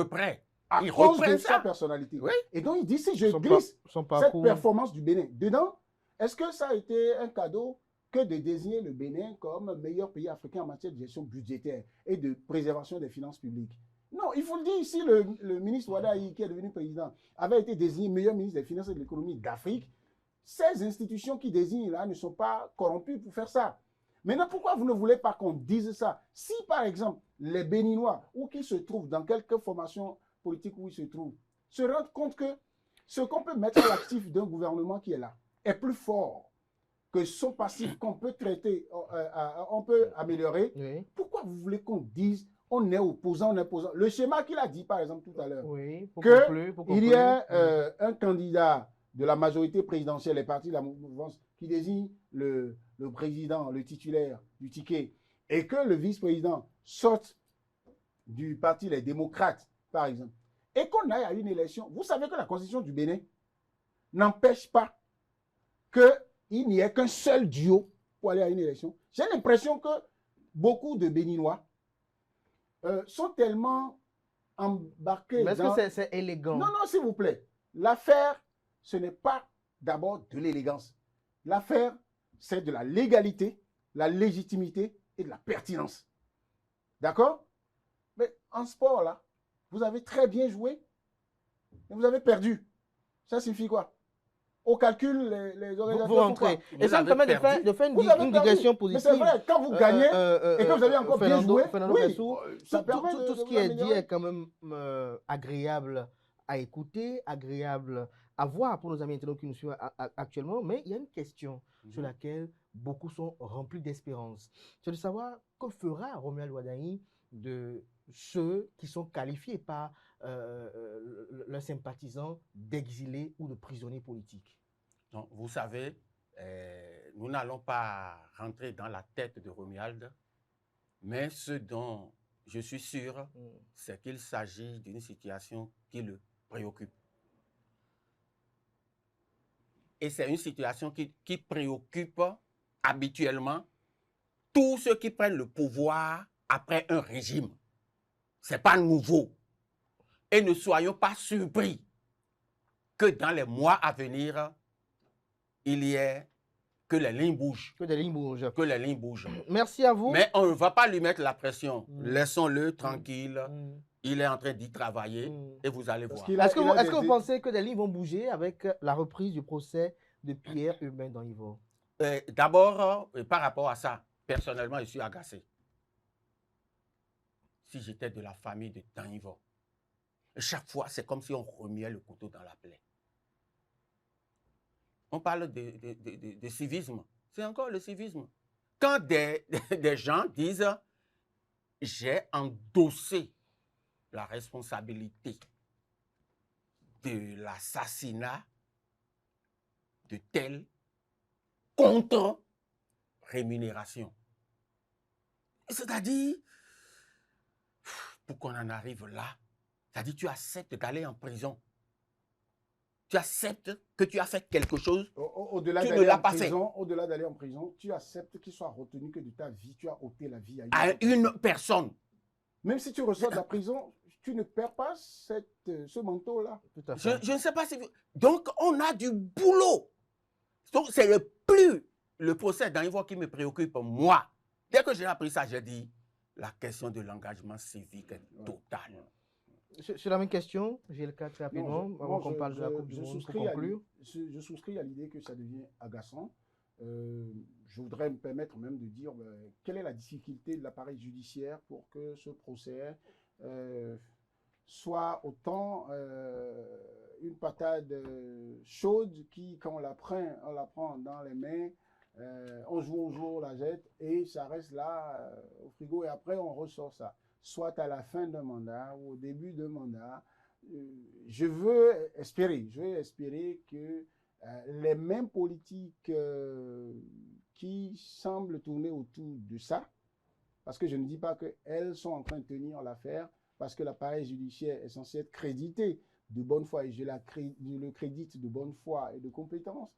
À cause de sa personnalité. Oui. Et donc, il dit, si je glisse cette performance du Bénin dedans, est-ce que ça a été un cadeau que de désigner le Bénin comme meilleur pays africain en matière de gestion budgétaire et de préservation des finances publiques? Non, il faut le dire ici, le ministre Wadaï, qui est devenu président, avait été désigné meilleur ministre des Finances et de l'économie d'Afrique. Ces institutions qui désignent là ne sont pas corrompues pour faire ça. Maintenant, pourquoi vous ne voulez pas qu'on dise ça? Si, par exemple, les Béninois, ou qui se trouvent dans quelque formation politique où il se trouve, se rendent compte que ce qu'on peut mettre à l'actif d'un gouvernement qui est là est plus fort que son passif qu'on peut traiter, on peut améliorer. Oui. Pourquoi vous voulez qu'on dise on est opposant, on est opposant? Le schéma qu'il a dit, par exemple, tout à l'heure, qu'il y a un candidat de la majorité présidentielle, les partis de la mouvance, qui désigne le président, le titulaire du ticket, et que le vice-président sorte du parti Les Démocrates, par exemple, et qu'on aille à une élection. Vous savez que la constitution du Bénin n'empêche pas qu'il n'y ait qu'un seul duo pour aller à une élection. J'ai l'impression que beaucoup de Béninois sont tellement embarqués Mais est-ce dans... que c'est élégant? Non, non, s'il vous plaît. L'affaire, ce n'est pas d'abord de l'élégance. L'affaire, c'est de la légalité, la légitimité et de la pertinence. D'accord? Mais en sport, là, vous avez très bien joué, mais vous avez perdu. Ça signifie quoi? Au calcul, les organisateurs Vous rentrez. font quoi? Et ça me permet de faire Vous avez une perdu. digression Mais positive. c'est vrai, quand vous gagnez et que vous avez encore bien joué, Fernando oui, Ressou, ça permet tout de ce vous qui est dit améliorer. est quand même agréable à écouter, agréable à voir pour nos amis internautes qui nous suivent actuellement. Mais il y a une question sur laquelle beaucoup sont remplis d'espérance. C'est de savoir que fera Romuald Ouaddaï de ceux qui sont qualifiés par leurs sympathisants d'exilés ou de prisonniers politiques. Donc, vous savez, nous n'allons pas rentrer dans la tête de Romuald, mais ce dont je suis sûr, c'est qu'il s'agit d'une situation qui le préoccupe. Et c'est une situation qui préoccupe habituellement tous ceux qui prennent le pouvoir après un régime. Ce n'est pas nouveau. Et ne soyons pas surpris que dans les mois à venir, il y ait que les lignes bougent. Que des lignes bougent. Que les lignes bougent. Merci à vous. Mais on ne va pas lui mettre la pression. Laissons-le tranquille. Mm. Il est en train d'y travailler et vous allez voir. Est-ce que vous pensez que des lignes vont bouger avec la reprise du procès de Pierre Hubin dans Yvon? D'abord, par rapport à ça, personnellement, je suis agacé. Si j'étais de la famille de Danivon, chaque fois, c'est comme si on remuait le couteau dans la plaie. On parle de civisme. C'est encore le civisme. Quand des gens disent « j'ai endossé la responsabilité de l'assassinat de tel contre rémunération ». C'est-à-dire, pour qu'on en arrive là, c'est-à-dire tu acceptes d'aller en prison. Tu acceptes que tu as fait quelque chose, tu ne l'as pas fait. Au-delà d'aller en prison, tu acceptes qu'il soit retenu que de ta vie, tu as ôté la vie à une personne. Même si tu ressors de la prison, tu ne perds pas ce manteau-là. Je ne sais pas si... Donc, on a du boulot. Donc, c'est le procès d'Anivon qui me préoccupe, moi. Dès que j'ai appris ça, j'ai dit, la question de l'engagement civique est totale. Sur la même question, j'ai le cas très rapidement, avant qu'on parle de la Coupe du Monde pour conclure. Je souscris à l'idée que ça devient agaçant. Je voudrais me permettre même de dire quelle est la difficulté de l'appareil judiciaire pour que ce procès soit autant une patate chaude qui, quand on la prend dans les mains, on joue, la jette et ça reste là au frigo et après on ressort ça. Soit à la fin d'un mandat ou au début d'un mandat. Je veux espérer que les mêmes politiques qui semblent tourner autour de ça, parce que je ne dis pas qu'elles sont en train de tenir l'affaire, parce que l'appareil judiciaire est censé être crédité de bonne foi, et je le crédite de bonne foi et de compétence,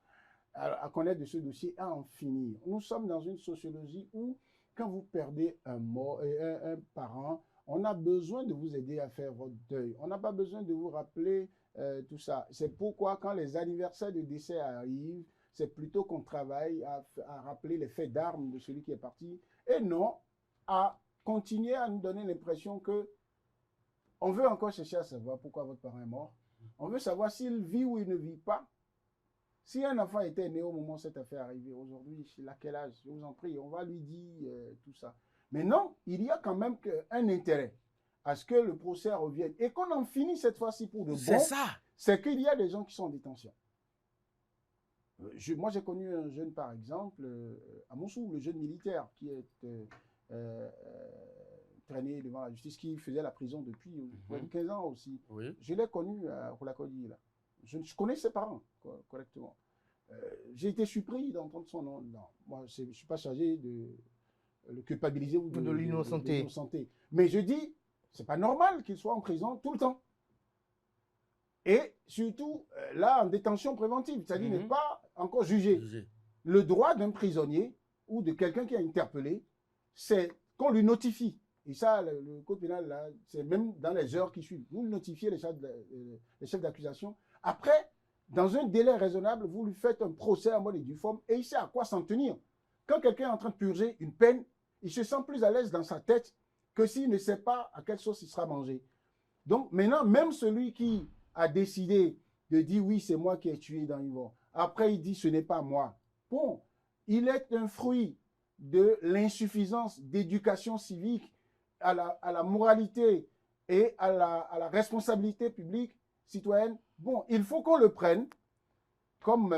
à connaître de ce dossier, à en finir. Nous sommes dans une sociologie où quand vous perdez un parent, on a besoin de vous aider à faire votre deuil. On n'a pas besoin de vous rappeler tout ça. C'est pourquoi quand les anniversaires de décès arrivent, c'est plutôt qu'on travaille à rappeler les faits d'armes de celui qui est parti et non à continuer à nous donner l'impression que on veut encore chercher à savoir pourquoi votre parent est mort. On veut savoir s'il vit ou il ne vit pas. Si un enfant était né au moment où cette affaire est arrivée, aujourd'hui, il a quel âge? Je vous en prie, on va lui dire tout ça. Mais non, il y a quand même un intérêt à ce que le procès revienne et qu'on en finisse cette fois-ci pour de bon. C'est ça. C'est qu'il y a des gens qui sont en détention. Moi, j'ai connu un jeune, par exemple, à Moussou, le jeune militaire qui est traîné devant la justice, qui faisait la prison depuis 15 ans aussi. Oui. Je l'ai connu à Roulakodi, là. Je connais ses parents correctement. J'ai été surpris d'entendre son nom. Non, moi, je ne suis pas chargé de le culpabiliser ou de l'innocenter. Mais je dis, c'est pas normal qu'il soit en prison tout le temps. Et surtout, là, en détention préventive, c'est-à-dire n'est pas encore jugé. Le droit d'un prisonnier ou de quelqu'un qui a interpellé, c'est qu'on lui notifie. Et ça, le code pénal, là, c'est même dans les heures qui suivent. Vous lui notifiez les chefs d'accusation. Après, dans un délai raisonnable, vous lui faites un procès en mode et due forme et il sait à quoi s'en tenir. Quand quelqu'un est en train de purger une peine, il se sent plus à l'aise dans sa tête que s'il ne sait pas à quelle sauce il sera mangé. Donc maintenant, même celui qui a décidé de dire oui, c'est moi qui ai tué dans Yvon, après il dit ce n'est pas moi. Bon, il est un fruit de l'insuffisance d'éducation civique à la moralité et à la responsabilité publique citoyenne. Bon, il faut qu'on le prenne comme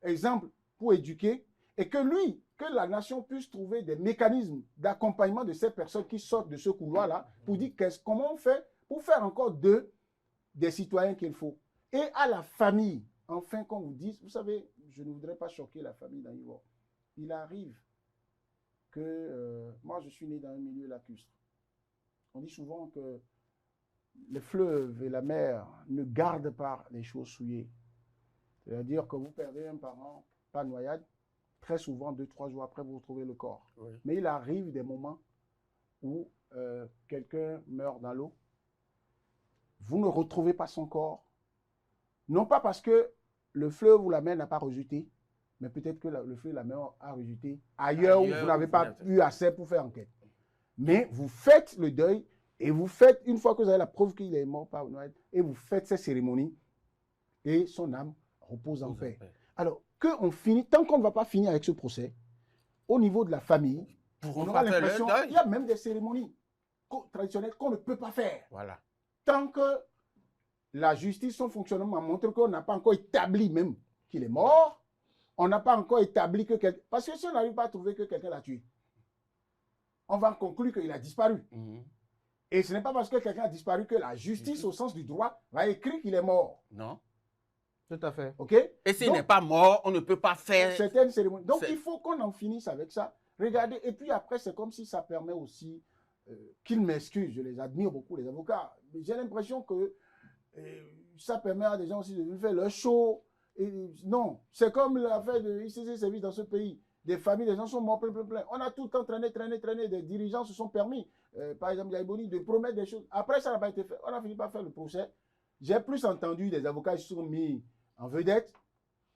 exemple pour éduquer et que lui, que la nation puisse trouver des mécanismes d'accompagnement de ces personnes qui sortent de ce couloir-là pour dire comment on fait pour faire encore d'eux des citoyens qu'il faut. Et à la famille, enfin, qu'on vous dise, vous savez, je ne voudrais pas choquer la famille d'Anivor. Il arrive que, moi je suis né dans un milieu lacustre. On dit souvent que les fleuves et la mer ne gardent pas les choses souillées. C'est-à-dire que vous perdez un parent, pas noyade, très souvent, 2-3 jours après, vous retrouvez le corps. Oui. Mais il arrive des moments où quelqu'un meurt dans l'eau, vous ne retrouvez pas son corps, non pas parce que le fleuve ou la mer n'a pas rejeté, mais peut-être que le fleuve ou la mer a rejeté ailleurs où vous n'avez pas eu assez pour faire enquête. Mais vous faites le deuil et vous faites, une fois que vous avez la preuve qu'il est mort par noyade, et vous faites ces cérémonies et son âme repose en paix. Alors, qu'on finit, tant qu'on ne va pas finir avec ce procès, au niveau de la famille, on aura l'impression qu'il y a même des cérémonies traditionnelles qu'on ne peut pas faire. Voilà. Tant que la justice, son fonctionnement montre qu'on n'a pas encore établi même qu'il est mort, on n'a pas encore établi que quelqu'un... Parce que si on n'arrive pas à trouver que quelqu'un l'a tué, on va conclure qu'il a disparu. Et ce n'est pas parce que quelqu'un a disparu que la justice, au sens du droit, va écrire qu'il est mort. Non. Tout à fait. OK? Et s'il n'est pas mort, on ne peut pas faire... certaines cérémonies. Donc, il faut qu'on en finisse avec ça. Regardez, et puis après, c'est comme si ça permet aussi qu'ils m'excusent. Je les admire beaucoup, les avocats. Mais j'ai l'impression que ça permet à des gens aussi de faire leur show. Et, non, c'est comme l'affaire de ICC Service dans ce pays. Des familles, des gens sont morts plein. On a tout le temps traîné. Des dirigeants se sont permis, par exemple, Yaïboni, de promettre des choses. Après, ça n'a pas été fait. On a fini par faire le procès. J'ai plus entendu des avocats qui se sont mis en vedette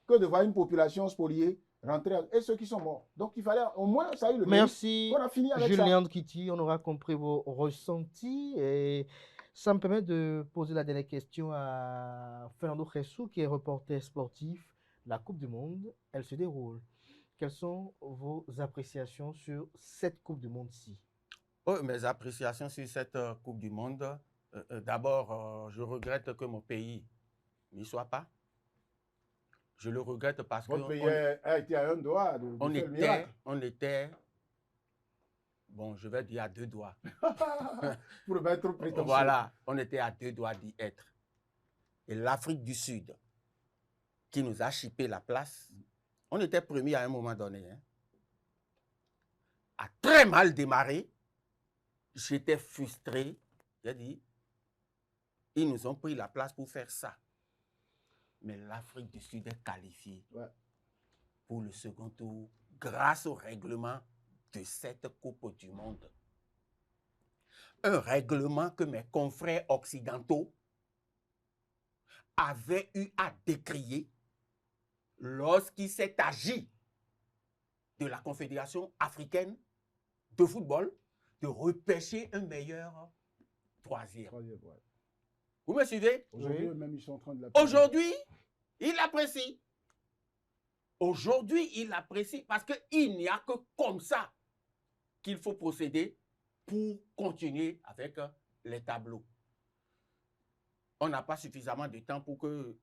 que de voir une population spoliée rentrer et ceux qui sont morts. Donc il fallait au moins ça a eu le Merci on a fini avec Julien Kitty, on aura compris vos ressentis et ça me permet de poser la dernière question à Fernando Jessou qui est reporter sportif. La Coupe du Monde, elle se déroule. Quelles sont vos appréciations sur cette Coupe du Monde-ci? Oh, mes appréciations sur cette Coupe du Monde, d'abord, je regrette que mon pays n'y soit pas. Je le regrette parce que... Votre pays a été à un doigt de faire le miracle. On était, bon, je vais dire à 2 doigts. Pour ne pas être trop prétentieux. Voilà, on était à 2 doigts d'y être. Et l'Afrique du Sud, qui nous a chippé la place, on était premier à un moment donné, hein, a très mal démarré. J'étais frustré. J'ai dit, ils nous ont pris la place pour faire ça. Mais l'Afrique du Sud est qualifiée pour le second tour grâce au règlement de cette Coupe du Monde. Un règlement que mes confrères occidentaux avaient eu à décrier lorsqu'il s'est agi de la Confédération africaine de football de repêcher un meilleur troisième. Vous me suivez? Aujourd'hui, même ils sont en train de Aujourd'hui, il l'apprécie. Aujourd'hui, il l'apprécie parce qu'il n'y a que comme ça qu'il faut procéder pour continuer avec les tableaux. On n'a pas suffisamment de temps pour que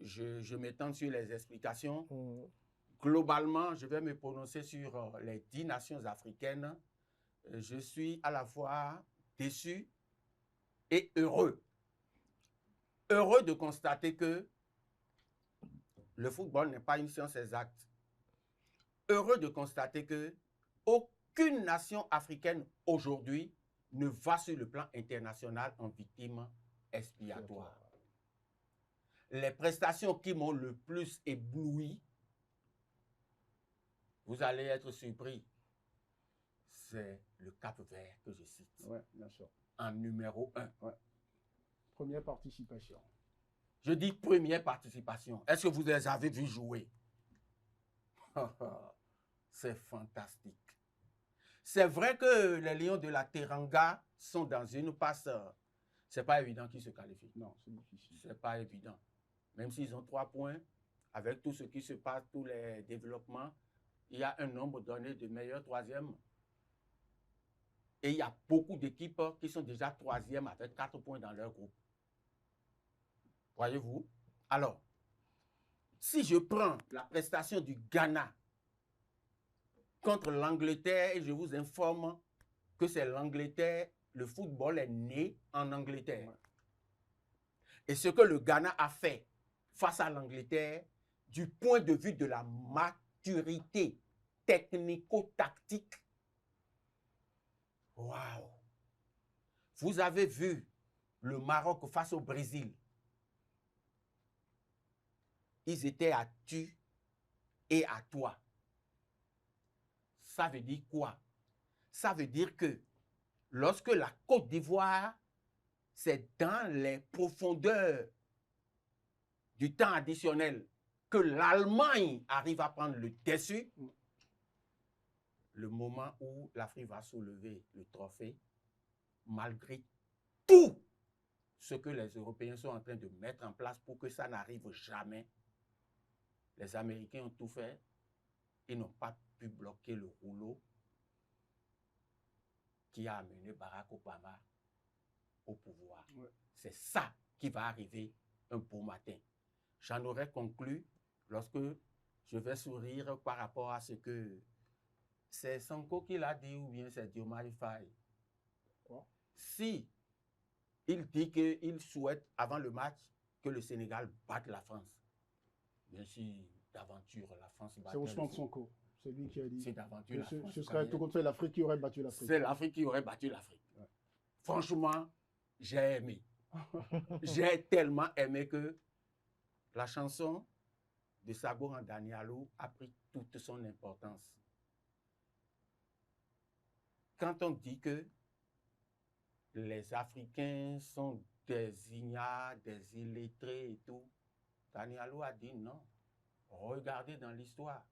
je m'étende sur les explications. Globalement, je vais me prononcer sur les 10 nations africaines. Je suis à la fois déçu et heureux. Heureux de constater que le football n'est pas une science exacte. Heureux de constater que aucune nation africaine aujourd'hui ne va sur le plan international en victime expiatoire. Les prestations qui m'ont le plus ébloui, vous allez être surpris, c'est le Cap-Vert que je cite. Oui, bien sûr. En numéro 1. Ouais. Première participation. Je dis première participation. Est-ce que vous les avez vus jouer? C'est fantastique. C'est vrai que les Lions de la Teranga sont dans une passe. C'est pas évident qu'ils se qualifient. Non, c'est difficile. C'est pas évident. Même s'ils ont 3 points, avec tout ce qui se passe, tous les développements, il y a un nombre donné de meilleurs troisièmes. Et il y a beaucoup d'équipes qui sont déjà troisièmes avec 4 points dans leur groupe. Voyez-vous? Alors, si je prends la prestation du Ghana contre l'Angleterre, et je vous informe que c'est l'Angleterre, le football est né en Angleterre. Ouais. Et ce que le Ghana a fait face à l'Angleterre, du point de vue de la maturité technico-tactique, waouh! Vous avez vu le Maroc face au Brésil. Ils étaient à tu et à toi. Ça veut dire quoi? Ça veut dire que lorsque la Côte d'Ivoire, c'est dans les profondeurs du temps additionnel que l'Allemagne arrive à prendre le dessus, le moment où l'Afrique va soulever le trophée, malgré tout ce que les Européens sont en train de mettre en place pour que ça n'arrive jamais, les Américains ont tout fait, ils n'ont pas pu bloquer le rouleau qui a amené Barack Obama au pouvoir. Ouais. C'est ça qui va arriver un beau matin. J'en aurais conclu lorsque je vais sourire par rapport à ce que c'est Sonko qui l'a dit ou bien c'est Diomaye Faye. Si il dit qu'il souhaite avant le match que le Sénégal batte la France, bien sûr, d'aventure, la France batte. C'est Ousmane Sonko, c'est lui qui a dit. C'est d'aventure. Ce serait tout contre l'Afrique qui aurait battu l'Afrique. C'est l'Afrique qui aurait battu l'Afrique. Ouais. Franchement, j'ai aimé. J'ai tellement aimé que la chanson de Sagoran Danialo a pris toute son importance. Quand on dit que les Africains sont des ignares, des illettrés et tout, Danialo a dit non. Regardez dans l'histoire.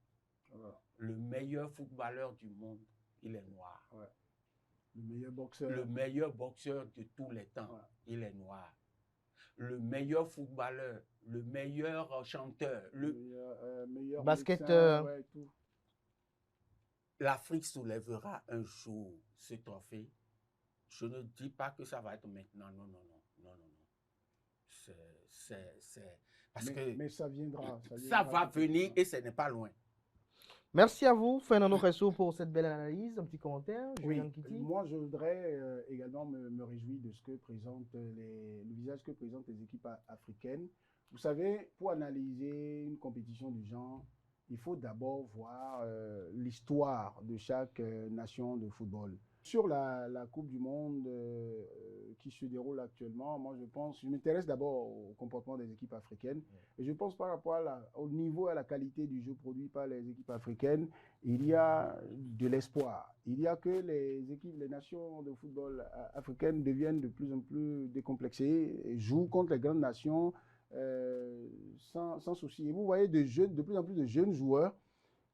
Ouais. Le meilleur footballeur du monde, il est noir. Ouais. Le meilleur boxeur. Le meilleur boxeur de tous les temps, ouais. Il est noir. Le meilleur footballeur, le meilleur chanteur, le meilleur basketteur. Ouais, tout. L'Afrique soulèvera un jour ce trophée. Je ne dis pas que ça va être maintenant. Non. Mais ça viendra. Ça va venir et ce n'est pas loin. Merci à vous, Fernando Resso, pour cette belle analyse. Un petit commentaire, Julien Kitty. Moi, je voudrais également me réjouir de ce que présentent le visage que présentent les équipes africaines. Vous savez, pour analyser une compétition du genre, il faut d'abord voir l'histoire de chaque nation de football. Sur la Coupe du Monde qui se déroule actuellement, moi je m'intéresse d'abord au comportement des équipes africaines. Et je pense par rapport au niveau et à la qualité du jeu produit par les équipes africaines, il y a de l'espoir. Il y a que les nations de football africaines deviennent de plus en plus décomplexées et jouent contre les grandes nations sans souci. Et vous voyez de plus en plus de jeunes joueurs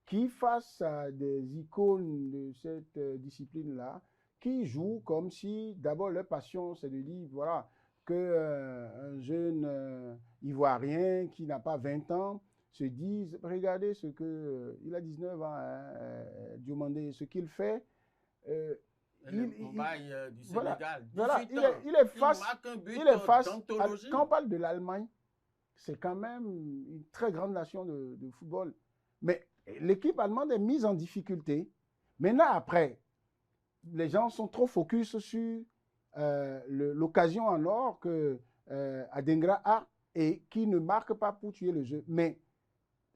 qui, face à des icônes de cette discipline-là, qui jouent comme si, d'abord, leur passion, c'est de dire, voilà, qu'un jeune Ivoirien qui n'a pas 20 ans se dise, regardez ce que, il a 19 ans, Diomandé, ce qu'il fait. Du Sénégal, voilà, il est face quand on parle de l'Allemagne, c'est quand même une très grande nation de football. Mais l'équipe allemande est mise en difficulté. Maintenant, après, les gens sont trop focus sur l'occasion en or que Adingra a et qui ne marque pas pour tuer le jeu. Mais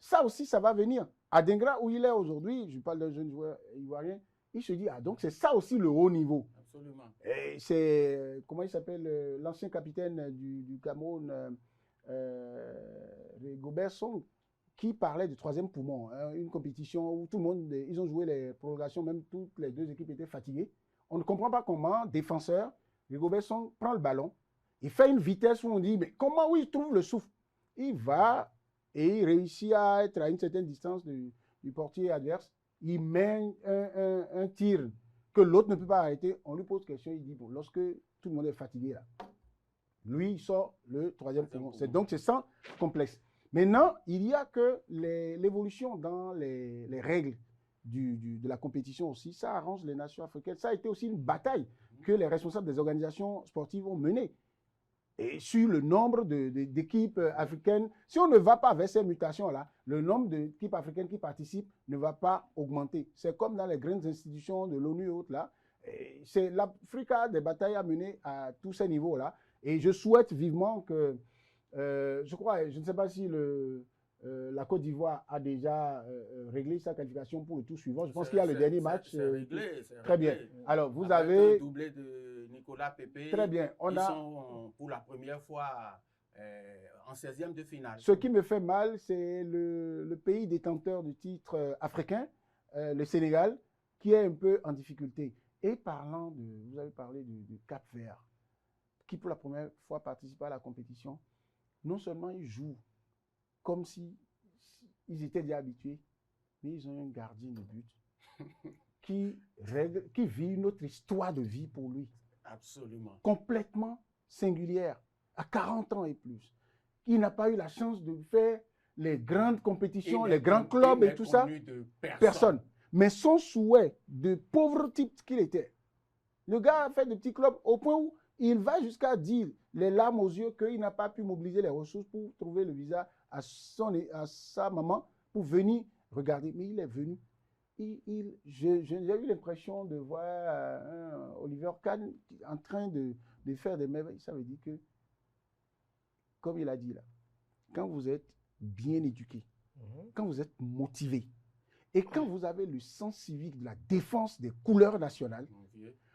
ça aussi, ça va venir. Adingra, où il est aujourd'hui, je parle d'un jeune joueur ivoirien, il se dit, ah donc c'est ça aussi le haut niveau. Absolument. Et c'est, comment il s'appelle, l'ancien capitaine du Cameroun, Rigobert Song, qui parlait du troisième poumon, hein, une compétition où tout le monde, ils ont joué les prolongations, même toutes les deux équipes étaient fatiguées. On ne comprend pas comment, défenseur, Rigobert Song prend le ballon, il fait une vitesse où on dit, mais comment il trouve le souffle? Il va et il réussit à être à une certaine distance du portier adverse. Il met un tir que l'autre ne peut pas arrêter. On lui pose question, il dit, bon, lorsque tout le monde est fatigué là, lui, il sort le troisième poumon. Donc, c'est sans complexe. Maintenant, il y a que l'évolution dans les règles de la compétition aussi, ça arrange les nations africaines. Ça a été aussi une bataille que les responsables des organisations sportives ont menée. Et sur le nombre d'équipes africaines, si on ne va pas vers ces mutations-là, le nombre d'équipes africaines qui participent ne va pas augmenter. C'est comme dans les grandes institutions de l'ONU et autres là. L'Afrique a des batailles à mener à tous ces niveaux-là. Et je souhaite vivement que, je crois, je ne sais pas si la Côte d'Ivoire a déjà réglé sa qualification pour le tour suivant. Je pense qu'il y a le dernier match. C'est réglé. Très bien. Alors, vous Avec avez... le doublé de Nicolas Pépé. Très bien. Ils sont pour la première fois en 16e de finale. Ce qui me fait mal, c'est le pays détenteur du titre africain, le Sénégal, qui est un peu en difficulté. Et parlant vous avez parlé du Cap-Vert, qui pour la première fois participe à la compétition. Non seulement ils jouent comme si ils étaient déjà habitués, mais ils ont un gardien de but qui vit une autre histoire de vie pour lui. Absolument. Complètement singulière, à 40 ans et plus. Il n'a pas eu la chance de faire les grandes compétitions, les grands clubs et tout ça. Personne. Mais son souhait de pauvre type qu'il était, le gars a fait de petits clubs au point où il va jusqu'à dire, les larmes aux yeux, qu'il n'a pas pu mobiliser les ressources pour trouver le visa à sa maman pour venir regarder. Mais il est venu. J'ai eu l'impression de voir Oliver Kahn en train de faire des merveilles. Ça veut dire que, comme il a dit là, quand vous êtes bien éduqué, quand vous êtes motivé, et quand vous avez le sens civique de la défense des couleurs nationales,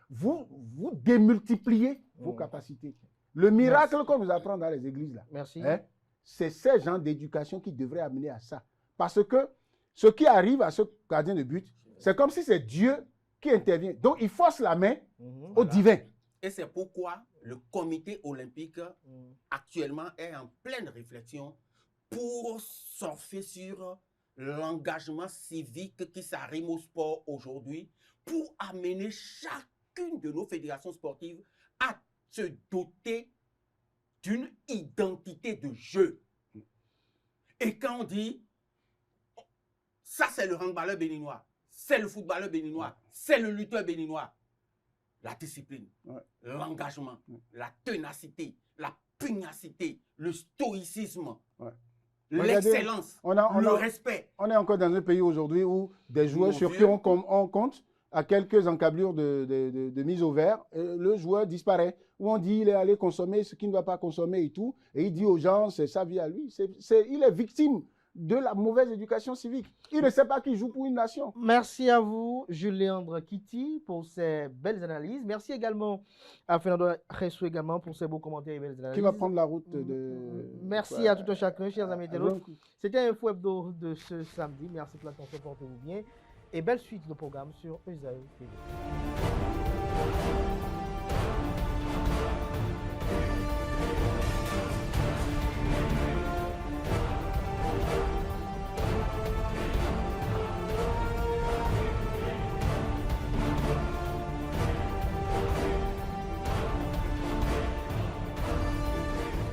vous démultipliez vos capacités. Le miracle qu'on nous apprend dans les églises, là, hein, c'est ces gens d'éducation qui devraient amener à ça. Parce que ce qui arrive à ce gardien de but, c'est comme si c'est Dieu qui intervient. Donc, il force la main au divin. Et c'est pourquoi le comité olympique actuellement est en pleine réflexion pour surfer sur l'engagement civique qui s'arrime au sport aujourd'hui, pour amener chacune de nos fédérations sportives à se doter d'une identité de jeu. Et quand on dit, ça c'est le handballeur béninois, c'est le footballeur béninois, c'est le lutteur béninois, la discipline, l'engagement, la ténacité, la pugnacité, le stoïcisme, l'excellence, le respect. On est encore dans un pays aujourd'hui où des joueurs sur qui on compte à quelques encablures de mise au vert, le joueur disparaît. Où on dit il est allé consommer ce qu'il ne doit pas consommer et tout. Et il dit aux gens, c'est sa vie à lui. Il est victime de la mauvaise éducation civique. Il ne sait pas qu'il joue pour une nation. Merci à vous, Jules-Léandre Kitty, pour ces belles analyses. Merci également à Fernando Ressou également pour ces beaux commentaires et belles analyses. Qui va prendre la route de... Merci à tout un chacun, chers amis internautes. C'était Info Hebdo de ce samedi. Merci pour l'attention, portez-vous bien. Et belle suite de programme sur Esaü TV.